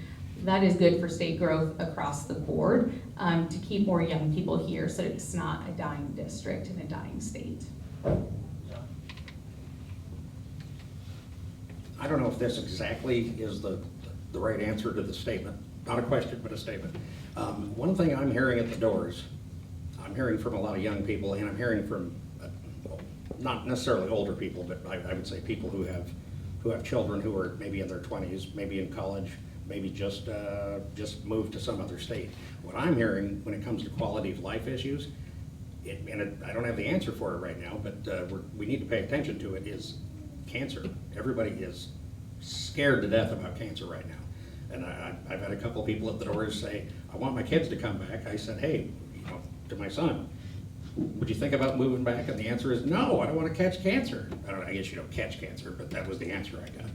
That is good for state growth across the board, to keep more young people here so it's not a dying district and a dying state. I don't know if this exactly is the right answer to the statement. Not a question, but a statement. One thing I'm hearing at the doors, I'm hearing from a lot of young people, and I'm hearing from, well, not necessarily older people, but I would say people who have children who are maybe in their 20s, maybe in college, maybe just moved to some other state. What I'm hearing when it comes to quality of life issues, I don't have the answer for it right now, but we need to pay attention to it, is cancer. Everybody is scared to death about cancer right now. And I've had a couple people at the doors say, I want my kids to come back. I said, hey, to my son, would you think about moving back? And the answer is, no, I don't want to catch cancer. I guess you don't catch cancer, but that was the answer I got.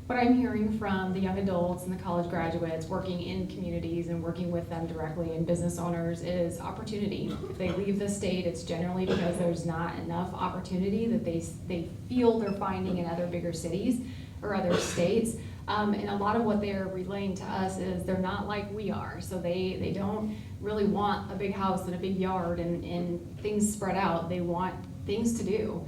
What I'm hearing from the young adults and the college graduates working in communities and working with them directly and business owners is opportunity. If they leave the state, it's generally because there's not enough opportunity that they feel they're finding in other bigger cities or other states. And a lot of what they're relaying to us is they're not like we are. So they don't really want a big house and a big yard and things spread out. They want things to do.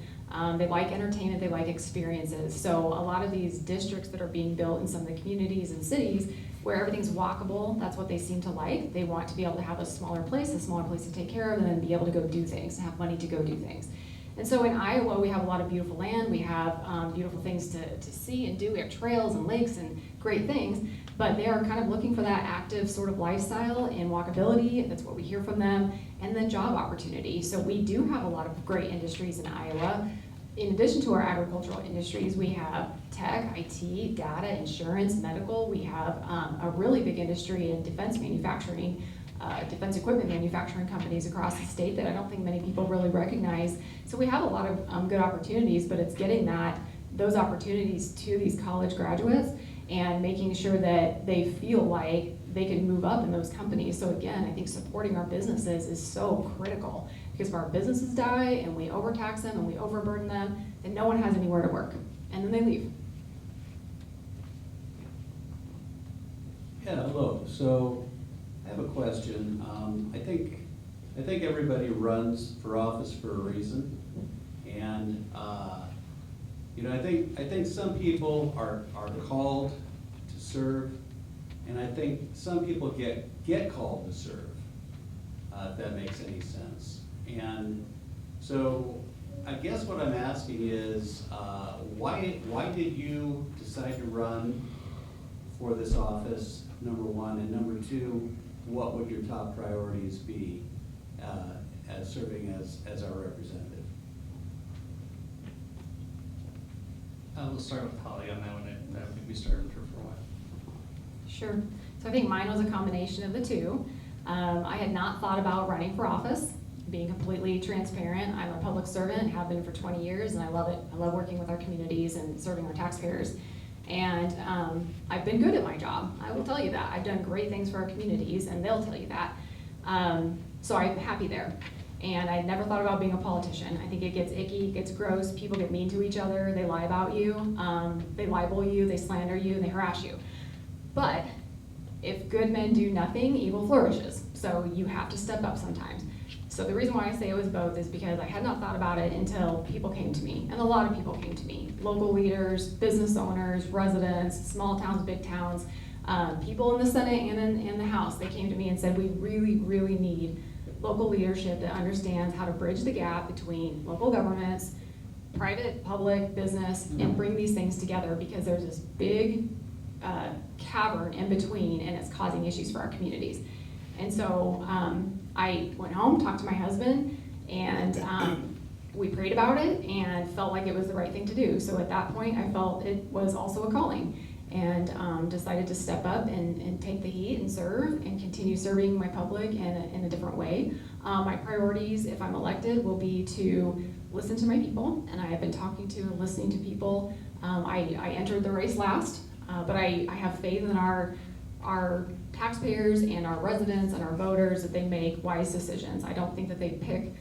They like entertainment, they like experiences. So a lot of these districts that are being built in some of the communities and cities where everything's walkable, that's what they seem to like. They want to be able to have a smaller place to take care of, and then be able to go do things, and have money to go do things. And so in Iowa, we have a lot of beautiful land, we have beautiful things to see and do, we have trails and lakes and great things, but they are kind of looking for that active sort of lifestyle and walkability. That's what we hear from them, and then job opportunity. So we do have a lot of great industries in Iowa. In addition to our agricultural industries, we have tech, IT, data, insurance, medical. We have a really big industry in defense manufacturing, defense equipment manufacturing companies across the state that I don't think many people really recognize. So we have a lot of good opportunities, but it's getting those opportunities to these college graduates and making sure that they feel like they can move up in those companies. So again, I think supporting our businesses is so critical, because if our businesses die and we overtax them and we overburden them, then no one has anywhere to work, and then they leave. Yeah, hello. So I have a question. I think everybody runs for office for a reason, and I think some people are called to serve, and I think some people get called to serve. If that makes any sense. And so I guess what I'm asking is, why did you decide to run for this office, number one, and number two, what would your top priorities be as serving as our representative. We'll start with Holly on that one. I think we started with her for a while. Sure. So I think mine was a combination of the two. I had not thought about running for office, being completely transparent. I'm a public servant, have been for 20 years, and I love it. I love working with our communities and serving our taxpayers. And I've been good at my job. I will tell you that. I've done great things for our communities, and they'll tell you that. So I'm happy there. And I never thought about being a politician. I think it gets icky, it gets gross, people get mean to each other, they lie about you, they libel you, they slander you, and they harass you. But if good men do nothing, evil flourishes. So you have to step up sometimes. So the reason why I say it was both is because I had not thought about it until people came to me, and a lot of people came to me. Local leaders, business owners, residents, small towns, big towns, people in the Senate and in the House, they came to me and said, we really, really need local leadership that understands how to bridge the gap between local governments, private, public, business, and bring these things together because there's this big cavern in between and it's causing issues for our communities. And so I went home, talked to my husband, and we prayed about it and felt like it was the right thing to do. So at that point, I felt it was also a calling, and decided to step up and take the heat and serve and continue serving my public in a different way. My priorities, if I'm elected, will be to listen to my people, and I have been talking to and listening to people. I entered the race last, but I have faith in our taxpayers and our residents and our voters that they make wise decisions. I don't think that they pick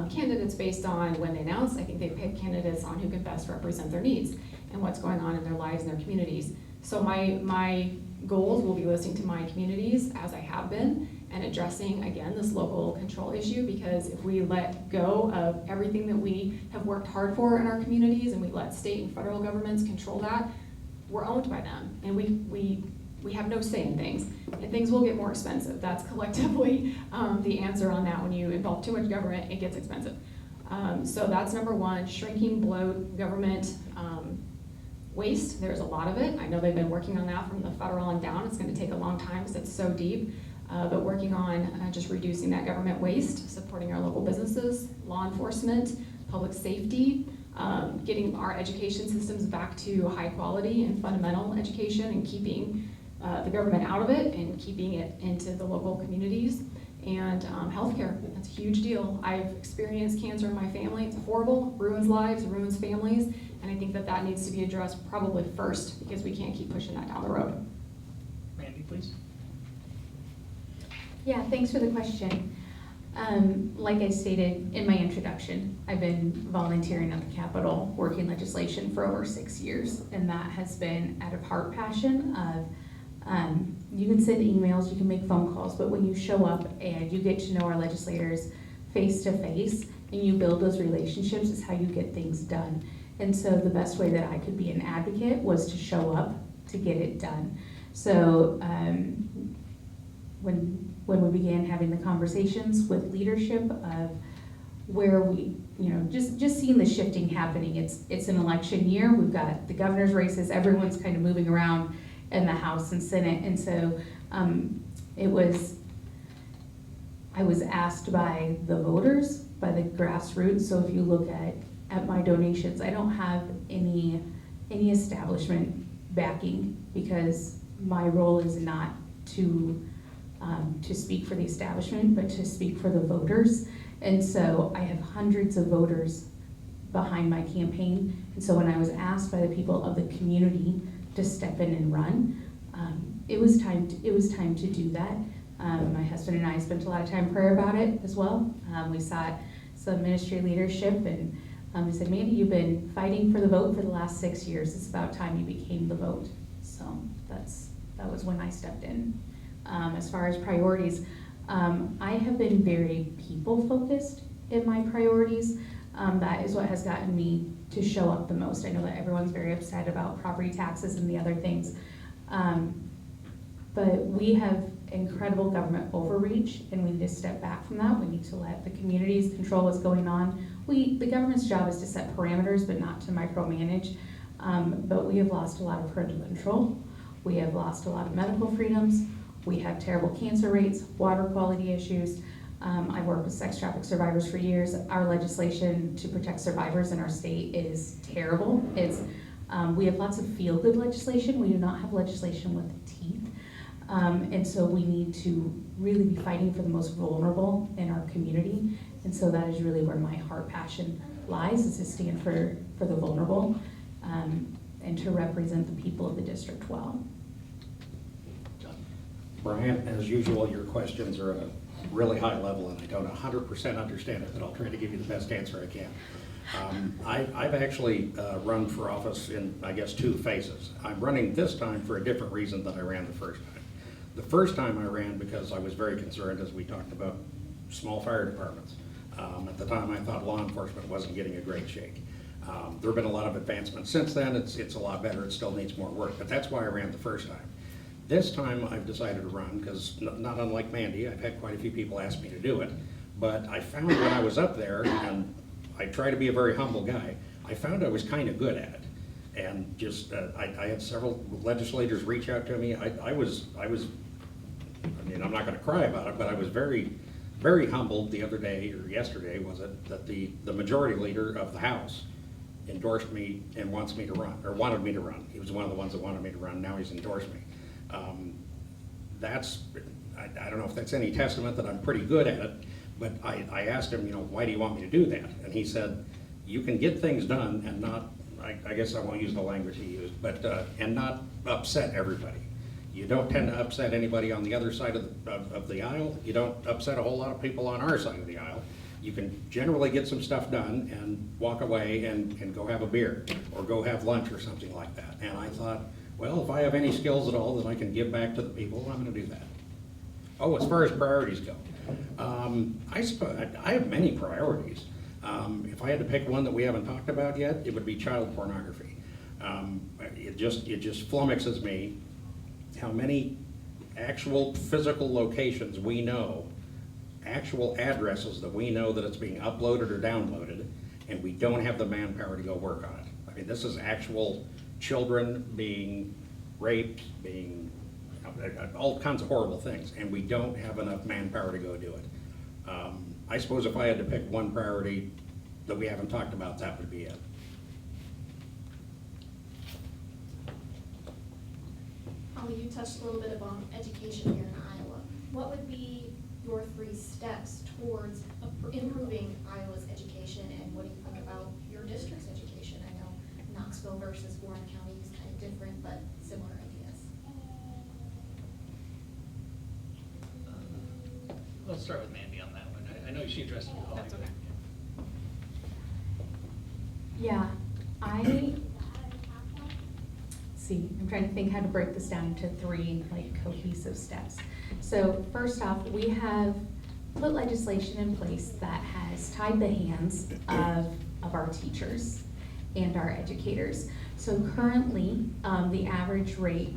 candidates based on when they announce. I think they pick candidates on who can best represent their needs and what's going on in their lives and their communities. So my goals will be listening to my communities as I have been and addressing, again, this local control issue, because if we let go of everything that we have worked hard for in our communities and we let state and federal governments control that, we're owned by them, and we have no say in things, and things will get more expensive. That's collectively the answer on that. When you involve too much government, it gets expensive. So that's number one, shrinking, bloat, government waste. There's a lot of it. I know they've been working on that from the federal on down. It's going to take a long time because it's so deep, but working on just reducing that government waste, supporting our local businesses, law enforcement, public safety, getting our education systems back to high quality and fundamental education, and keeping the government out of it and keeping it into the local communities. And healthcare, that's a huge deal. I've experienced cancer in my family. It's horrible, ruins lives, ruins families, and I think that that needs to be addressed probably first, because we can't keep pushing that down the road. Mandy, please. Yeah, thanks for the question. Like I stated in my introduction, I've been volunteering at the Capitol, working legislation for over 6 years, and that has been out of heart passion of, you can send emails, you can make phone calls, but when you show up and you get to know our legislators face to face and you build those relationships is how you get things done. And so the best way that I could be an advocate was to show up to get it done. So when we began having the conversations with leadership of where we, just seeing the shifting happening, it's an election year, we've got the governor's races, everyone's kind of moving around in the House and Senate, and so I was asked by the voters, by the grassroots. So if you look at my donations, I don't have any establishment backing, because my role is not to speak for the establishment, but to speak for the voters. And so I have hundreds of voters behind my campaign. And so when I was asked by the people of the community to step in and run, it was time to do that. My husband and I spent a lot of time in prayer about it as well. We sought some ministry leadership, and we said, Mandy, you've been fighting for the vote for the last 6 years. It's about time you became the vote. So that was when I stepped in. As far as priorities, I have been very people-focused in my priorities. That is what has gotten me to show up the most. I know that everyone's very upset about property taxes and the other things. But we have incredible government overreach, and we need to step back from that. We need to let the communities control what's going on. The government's job is to set parameters, but not to micromanage. But we have lost a lot of parental control. We have lost a lot of medical freedoms. We have terrible cancer rates, water quality issues. I've worked with sex traffic survivors for years. Our legislation to protect survivors in our state is terrible. We have lots of feel-good legislation. We do not have legislation with teeth. And so we need to really be fighting for the most vulnerable in our community. And so that is really where my heart passion lies, is to stand for the vulnerable, and to represent the people of the district well. Brian, as usual, your questions are at a really high level, and I don't 100% understand it, but I'll try to give you the best answer I can. I've actually run for office in, I guess, 2 phases. I'm running this time for a different reason than I ran the first time. The first time I ran because I was very concerned, as we talked about, small fire departments. At the time, I thought law enforcement wasn't getting a great shake. There have been a lot of advancements since then. It's a lot better. It still needs more work, but that's why I ran the first time. This time, I've decided to run because, not unlike Mandy, I've had quite a few people ask me to do it, but I found when I was up there, and I try to be a very humble guy, I found I was kind of good at it. And just, I had several legislators reach out to me. I mean, I'm not gonna cry about it, but I was very, very humbled the other day, or yesterday, was it, that the majority leader of the House endorsed me and wants me to run, or wanted me to run. He was one of the ones that wanted me to run. Now he's endorsed me. I don't know if that's any testament that I'm pretty good at it, but I asked him, why do you want me to do that? And he said, you can get things done and not, I guess I won't use the language he used, but, and not upset everybody. You don't tend to upset anybody on the other side of the aisle. You don't upset a whole lot of people on our side of the aisle. You can generally get some stuff done and walk away and go have a beer or go have lunch or something like that. And I thought, well, if I have any skills at all that I can give back to the people, I'm gonna do that. Oh, as far as priorities go, I suppose I have many priorities. If I had to pick one that we haven't talked about yet, it would be child pornography. It just flummoxes me how many actual physical locations we know, actual addresses that we know that it's being uploaded or downloaded, and we don't have the manpower to go work on it. I mean, this is actual children being raped, being all kinds of horrible things, and we don't have enough manpower to go do it. I suppose if I had to pick one priority that we haven't talked about, that would be it. Holly, you touched a little bit about education here in Iowa. What would be your 3 steps towards improving Iowa's education, and what do you think about your district's education? I know Knoxville versus Warren County is kind of different, but similar ideas. Let's start with Mandy on that one. I know she addressed it with Holly. That's okay. Yeah, I'm trying to think how to break this down into 3 cohesive steps. So first off, we have put legislation in place that has tied the hands of our teachers and our educators. So currently, the average rate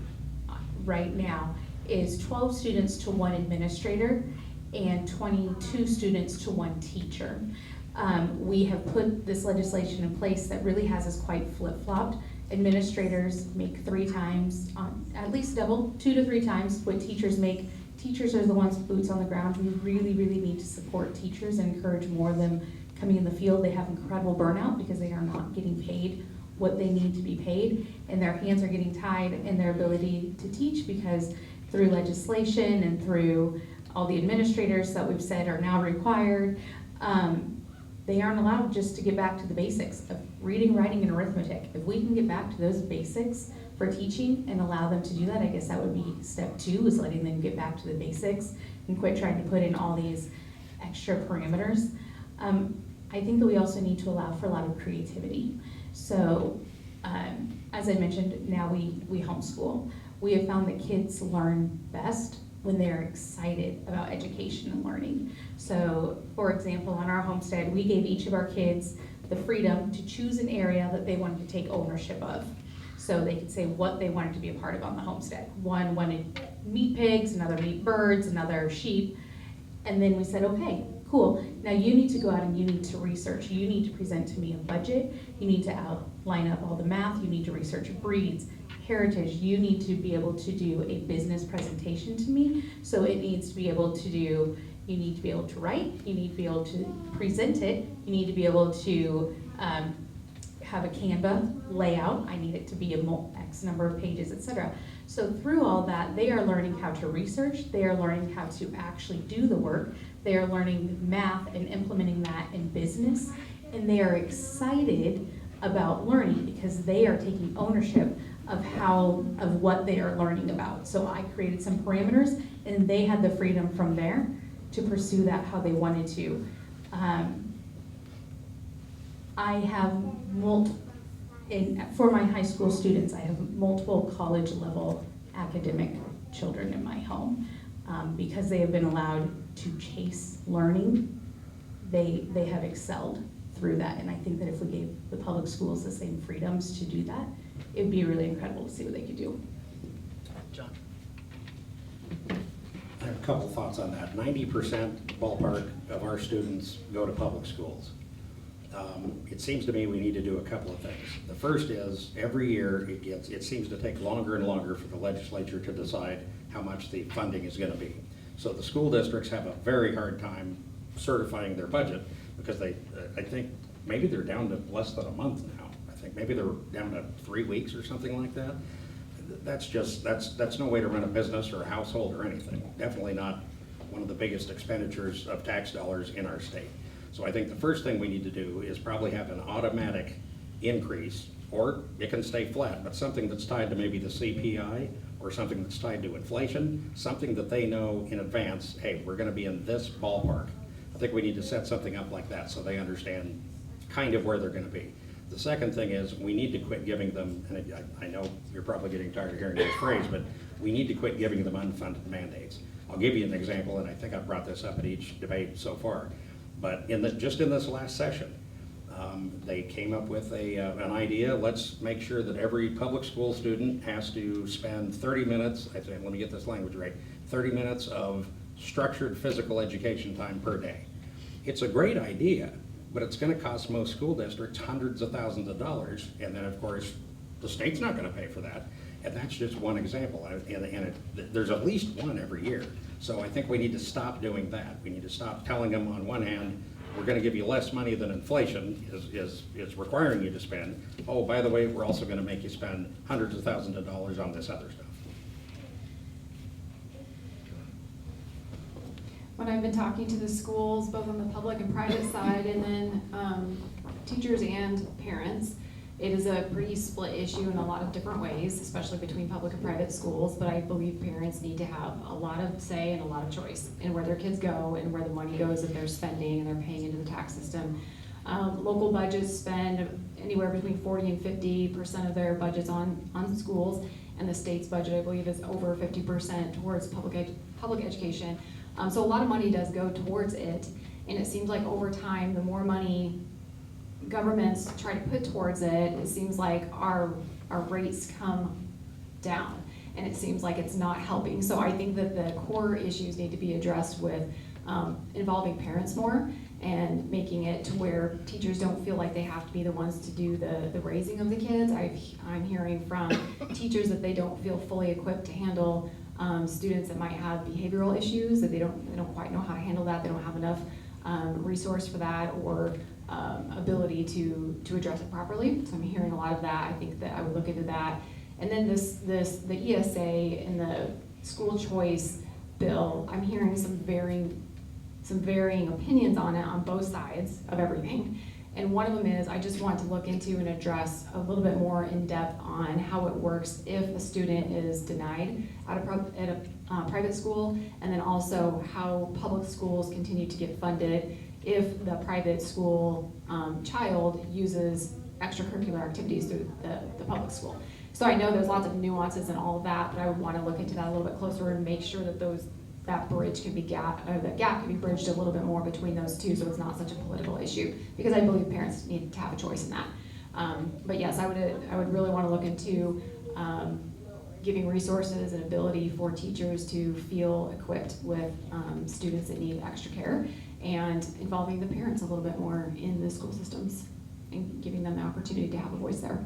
right now is 12 students to 1 administrator and 22 students to 1 teacher. We have put this legislation in place that really has us quite flip-flopped. Administrators make 3 times, at least double, 2 to 3 times what teachers make. Teachers are the ones with boots on the ground. We really, really need to support teachers and encourage more of them coming in the field. They have incredible burnout because they are not getting paid what they need to be paid, and their hands are getting tied in their ability to teach because through legislation and through all the administrators that we've said are now required, they aren't allowed just to get back to the basics of reading, writing, and arithmetic. If we can get back to those basics for teaching and allow them to do that, I guess that would be step 2, is letting them get back to the basics and quit trying to put in all these extra parameters. I think that we also need to allow for a lot of creativity. So, as I mentioned, now we homeschool. We have found that kids learn best when they're excited about education and learning. So, for example, on our homestead, we gave each of our kids the freedom to choose an area that they wanted to take ownership of. So they could say what they wanted to be a part of on the homestead. One wanted meat pigs, another meat birds, another sheep. And then we said, okay, cool. Now you need to go out and you need to research. You need to present to me a budget. You need to outline up all the math. You need to research breeds, heritage. You need to be able to do a business presentation to me. So it needs to be able to do You need to be able to write, you need to be able to present it, you need to be able to have a Canva layout, I need it to be a X number of pages, etc. So through all that, they are learning how to research, they are learning how to actually do the work, they are learning math and implementing that in business, and they are excited about learning because they are taking ownership of what they are learning about. So I created some parameters, and they had the freedom from there to pursue that how they wanted to. I have for my high school students, I have multiple college level academic children in my home. Because they have been allowed to chase learning, they have excelled through that. And I think that if we gave the public schools the same freedoms to do that, it'd be really incredible to see what they could do. John? I have a couple thoughts on that. 90% ballpark of our students go to public schools. It seems to me we need to do a couple of things. The first is, every year it seems to take longer and longer for the legislature to decide how much the funding is going to be. So the school districts have a very hard time certifying their budget because I think maybe they're down to less than a month now. I think maybe they're down to 3 weeks or something like that. That's no way to run a business or a household or anything. Definitely not one of the biggest expenditures of tax dollars in our state. So I think the first thing we need to do is probably have an automatic increase, or it can stay flat, but something that's tied to maybe the CPI or something that's tied to inflation, something that they know in advance, hey, we're gonna be in this ballpark. I think we need to set something up like that so they understand kind of where they're gonna be. The second thing is we need to quit giving them, and I know you're probably getting tired of hearing this phrase, but we need to quit giving them unfunded mandates. I'll give you an example, and I think I've brought this up at each debate so far. But just in this last session, they came up with an idea. Let's make sure that every public school student has to spend 30 minutes, I think, let me get this language right, 30 minutes of structured physical education time per day. It's a great idea, but it's going to cost most school districts hundreds of thousands of dollars, and then of course the state's not going to pay for that. And that's just one example, and there's at least one every year. So I think we need to stop doing that. We need to stop telling them on one hand, we're going to give you less money than inflation is requiring you to spend. Oh, by the way, we're also going to make you spend hundreds of thousands of dollars on this other stuff. When I've been talking to the schools, both on the public and private side, and then teachers and parents, it is a pretty split issue in a lot of different ways, especially between public and private schools, but I believe parents need to have a lot of say and a lot of choice in where their kids go and where the money goes that they're spending and they're paying into the tax system. Local budgets spend anywhere between 40 and 50% of their budgets on schools, and the state's budget, I believe, is over 50% towards public education. So a lot of money does go towards it, and it seems like over time, the more money governments try to put towards it, it seems like our rates come down, and it seems like it's not helping. So I think that the core issues need to be addressed with involving parents more and making it to where teachers don't feel like they have to be the ones to do the raising of the kids. I'm hearing from teachers that they don't feel fully equipped to handle students that might have behavioral issues, that they don't quite know how to handle that, they don't have enough resource for that or ability to address it properly. So I'm hearing a lot of that. I think that I would look into that. And then the ESA and the school choice bill, I'm hearing some varying opinions on it on both sides of everything. And one of them is, I just want to look into and address a little bit more in depth on how it works if a student is denied at a private school, and then also how public schools continue to get funded if the private school child uses extracurricular activities through the public school. So I know there's lots of nuances and all of that, but I would want to look into that a little bit closer and make sure that that gap can be bridged a little bit more between those two, so it's not such a political issue, because I believe parents need to have a choice in that. But yes, I would really want to look into giving resources and ability for teachers to feel equipped with students that need extra care, and involving the parents a little bit more in the school systems and giving them the opportunity to have a voice there.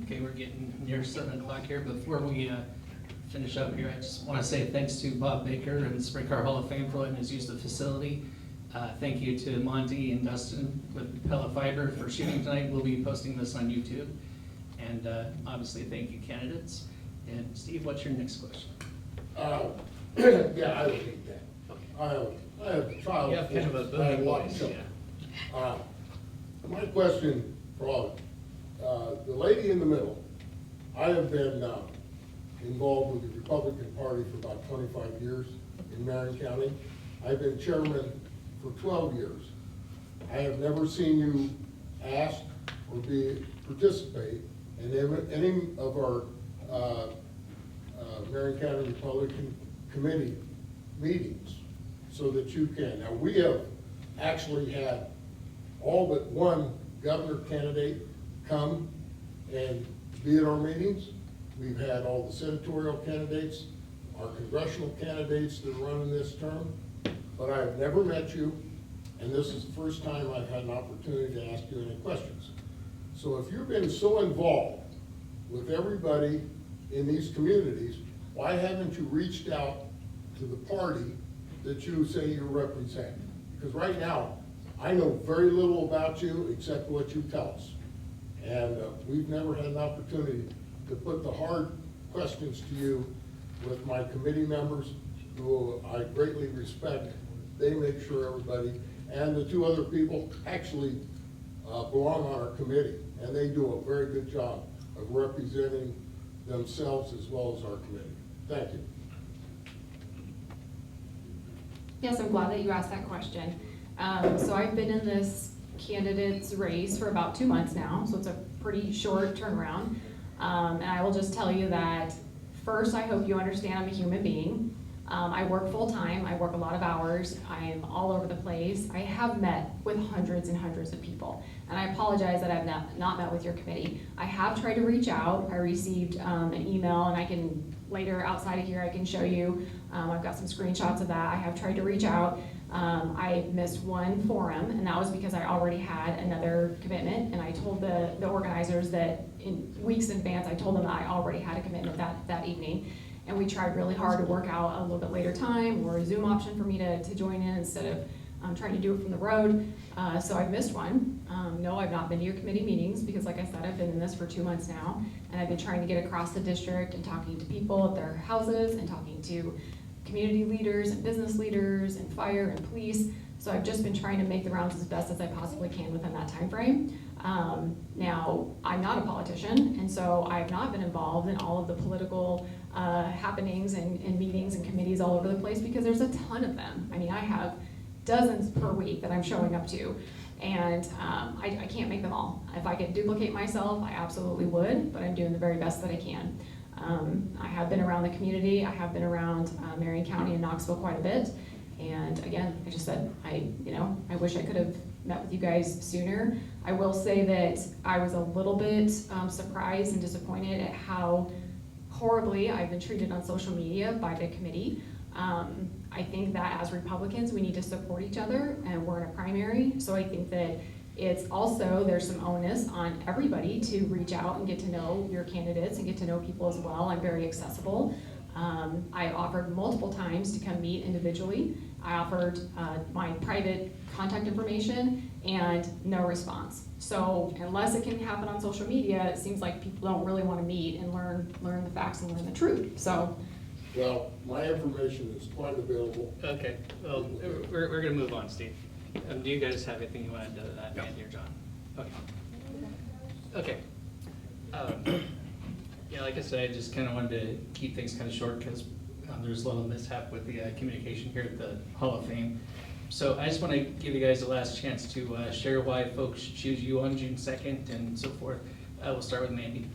Okay, we're getting near 7 o'clock here. Before we finish up here, I just want to say thanks to Bob Baker and the Sprint Car Hall of Fame for letting us use the facility. Thank you to Monty and Dustin with Pella Fiber for shooting tonight. We'll be posting this on YouTube. And obviously, thank you, candidates. And Steve, what's your next question? Yeah, I would need that. I have a child. You have kind of a booming voice, yeah. My question for all of you, the lady in the middle, I have been involved with the Republican Party for about 25 years in Marion County. I've been chairman for 12 years. I have never seen you ask or participate in any of our Marion County Republican Committee meetings so that you can. Now, we have actually had all but one governor candidate come and be at our meetings. We've had all the senatorial candidates, our congressional candidates that are running this term, but I have never met you, and this is the first time I've had an opportunity to ask you any questions. So if you've been so involved with everybody in these communities, why haven't you reached out to the party that you say you represent? Because right now, I know very little about you except what you tell us. And we've never had an opportunity to put the hard questions to you with my committee members, who I greatly respect. They make sure everybody, and the two other people actually belong on our committee, and they do a very good job of representing themselves as well as our committee. Thank you. Yes, I'm glad that you asked that question. So I've been in this candidate's race for about 2 months now, so it's a pretty short turnaround. And I will just tell you that first, I hope you understand I'm a human being. I work full-time, I work a lot of hours, I am all over the place. I have met with hundreds and hundreds of people, and I apologize that I've not met with your committee. I have tried to reach out. I received an email, and I can, later outside of here, I can show you. I've got some screenshots of that. I have tried to reach out. I missed one forum, and that was because I already had another commitment, and I told the organizers that in weeks in advance, I told them that I already had a commitment that evening. And we tried really hard to work out a little bit later time or a Zoom option for me to join in instead of trying to do it from the road. So I've missed one. No, I've not been to your committee meetings because, like I said, I've been in this for 2 months now, and I've been trying to get across the district and talking to people at their houses and talking to community leaders and business leaders and fire and police. So I've just been trying to make the rounds as best as I possibly can within that time frame. Now, I'm not a politician, and so I've not been involved in all of the political happenings and meetings and committees all over the place because there's a ton of them. I mean, I have dozens per week that I'm showing up to, and I can't make them all. If I could duplicate myself, I absolutely would, but I'm doing the very best that I can. I have been around the community. I have been around Marion County and Knoxville quite a bit. And again, I just said, I wish I could have met with you guys sooner. I will say that I was a little bit surprised and disappointed at how horribly I've been treated on social media by the committee. I think that as Republicans, we need to support each other, and we're in a primary. So I think that it's also, there's some onus on everybody to reach out and get to know your candidates and get to know people as well. I'm very accessible. I offered multiple times to come meet individually. I offered my private contact information and no response. So unless it can happen on social media, it seems like people don't really want to meet and learn the facts and learn the truth. So. Well, my information is quite available. Okay, well, we're gonna move on, Steve. Do you guys have anything you want to add, Andy or John? Okay. Okay. Yeah, like I said, I just kind of wanted to keep things kind of short because there's a little mishap with the communication here at the Hall of Fame. So I just want to give you guys the last chance to share why folks should choose you on June 2nd and so forth. We'll start with Mandy.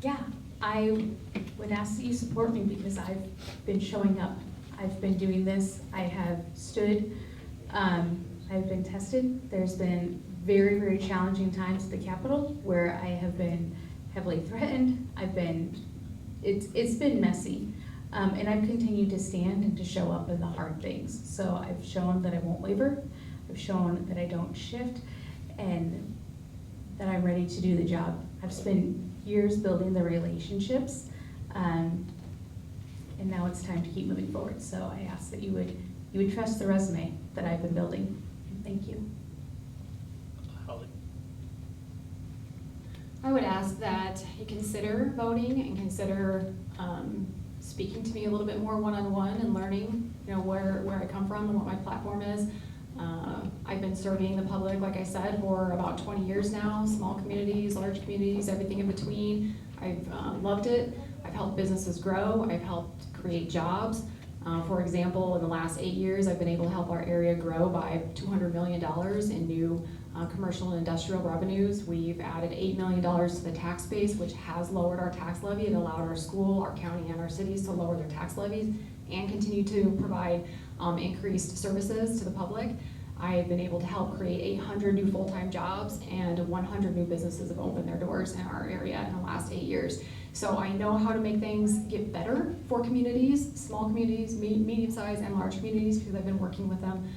Yeah, I would ask that you support me because I've been showing up. I've been doing this. I have stood. I've been tested. There's been very, very challenging times at the Capitol where I have been heavily threatened. It's been messy. And I've continued to stand and to show up in the hard things. So I've shown that I won't waver. I've shown that I don't shift. And that I'm ready to do the job. I've spent years building the relationships, and now it's time to keep moving forward. So I ask that you would trust the resume that I've been building. Thank you. Holly? I would ask that you consider voting and consider speaking to me a little bit more one-on-one and learning, where I come from and what my platform is. I've been serving the public, like I said, for about 20 years now, small communities, large communities, everything in between. I've loved it. I've helped businesses grow. I've helped create jobs. For example, in the last 8 years, I've been able to help our area grow by $200 million in new commercial and industrial revenues. We've added $8 million to the tax base, which has lowered our tax levy. It allowed our school, our county, and our cities to lower their tax levies and continue to provide increased services to the public. I've been able to help create 800 new full-time jobs, and 100 new businesses have opened their doors in our area in the last 8 years. So I know how to make things get better for communities, small communities, medium-sized and large communities, because I've been working with them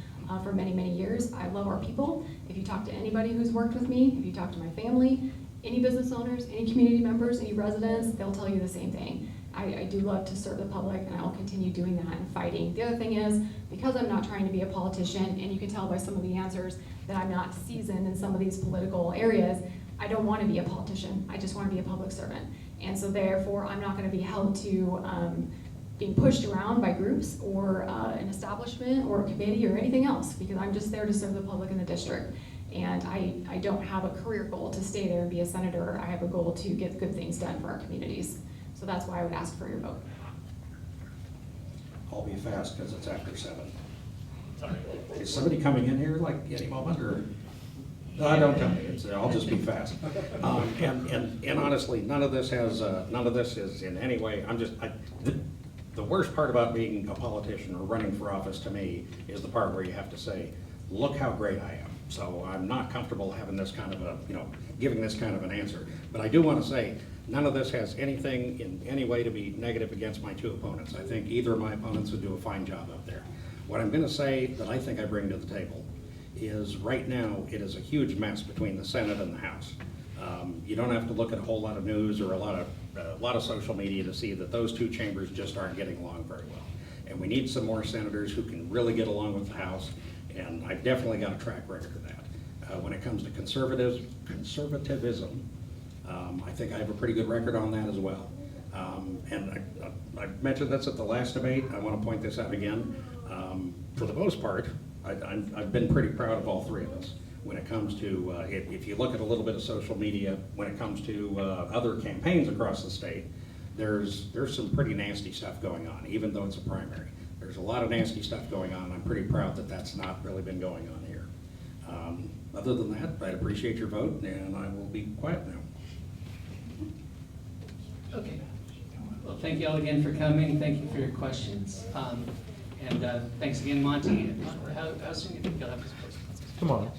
for many, many years. I love our people. If you talk to anybody who's worked with me, if you talk to my family, any business owners, any community members, any residents, they'll tell you the same thing. I do love to serve the public, and I will continue doing that and fighting. The other thing is, because I'm not trying to be a politician, and you can tell by some of the answers that I'm not seasoned in some of these political areas, I don't want to be a politician. I just want to be a public servant. And so therefore, I'm not going to be held to being pushed around by groups or an establishment or a committee or anything else, because I'm just there to serve the public in the district. And I don't have a career goal to stay there and be a senator. I have a goal to get good things done for our communities. So that's why I would ask for your vote. I'll be fast because it's after 7. Sorry. Is somebody coming in here like any moment, or? No, don't tell me. I'll just be fast. And honestly, none of this is in any way. The worst part about being a politician or running for office to me is the part where you have to say, look how great I am. So I'm not comfortable having this kind of giving this kind of an answer. But I do want to say, none of this has anything in any way to be negative against my 2 opponents. I think either of my opponents would do a fine job up there. What I'm going to say that I think I bring to the table is right now it is a huge mess between the Senate and the House. You don't have to look at a whole lot of news or a lot of social media to see that those 2 chambers just aren't getting along very well. And we need some more senators who can really get along with the House, and I've definitely got a track record of that. When it comes to conservatism, I think I have a pretty good record on that as well. And I mentioned this at the last debate. I want to point this out again. For the most part, I've been pretty proud of all 3 of us. When it comes to, if you look at a little bit of social media, when it comes to other campaigns across the state, there's some pretty nasty stuff going on, even though it's a primary. There's a lot of nasty stuff going on. I'm pretty proud that that's not really been going on here. Other than that, I'd appreciate your vote, and I will be quiet now. Okay. Well, thank you all again for coming. Thank you for your questions. And thanks again, Monty. How soon do you think you'll have this posted? Tomorrow.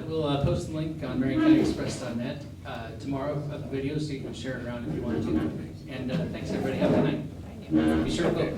We'll post the link on MarionCountyExpress.net tomorrow of the video, so you can share it around if you want to. And thanks, everybody. Have a good night. Be sure to vote.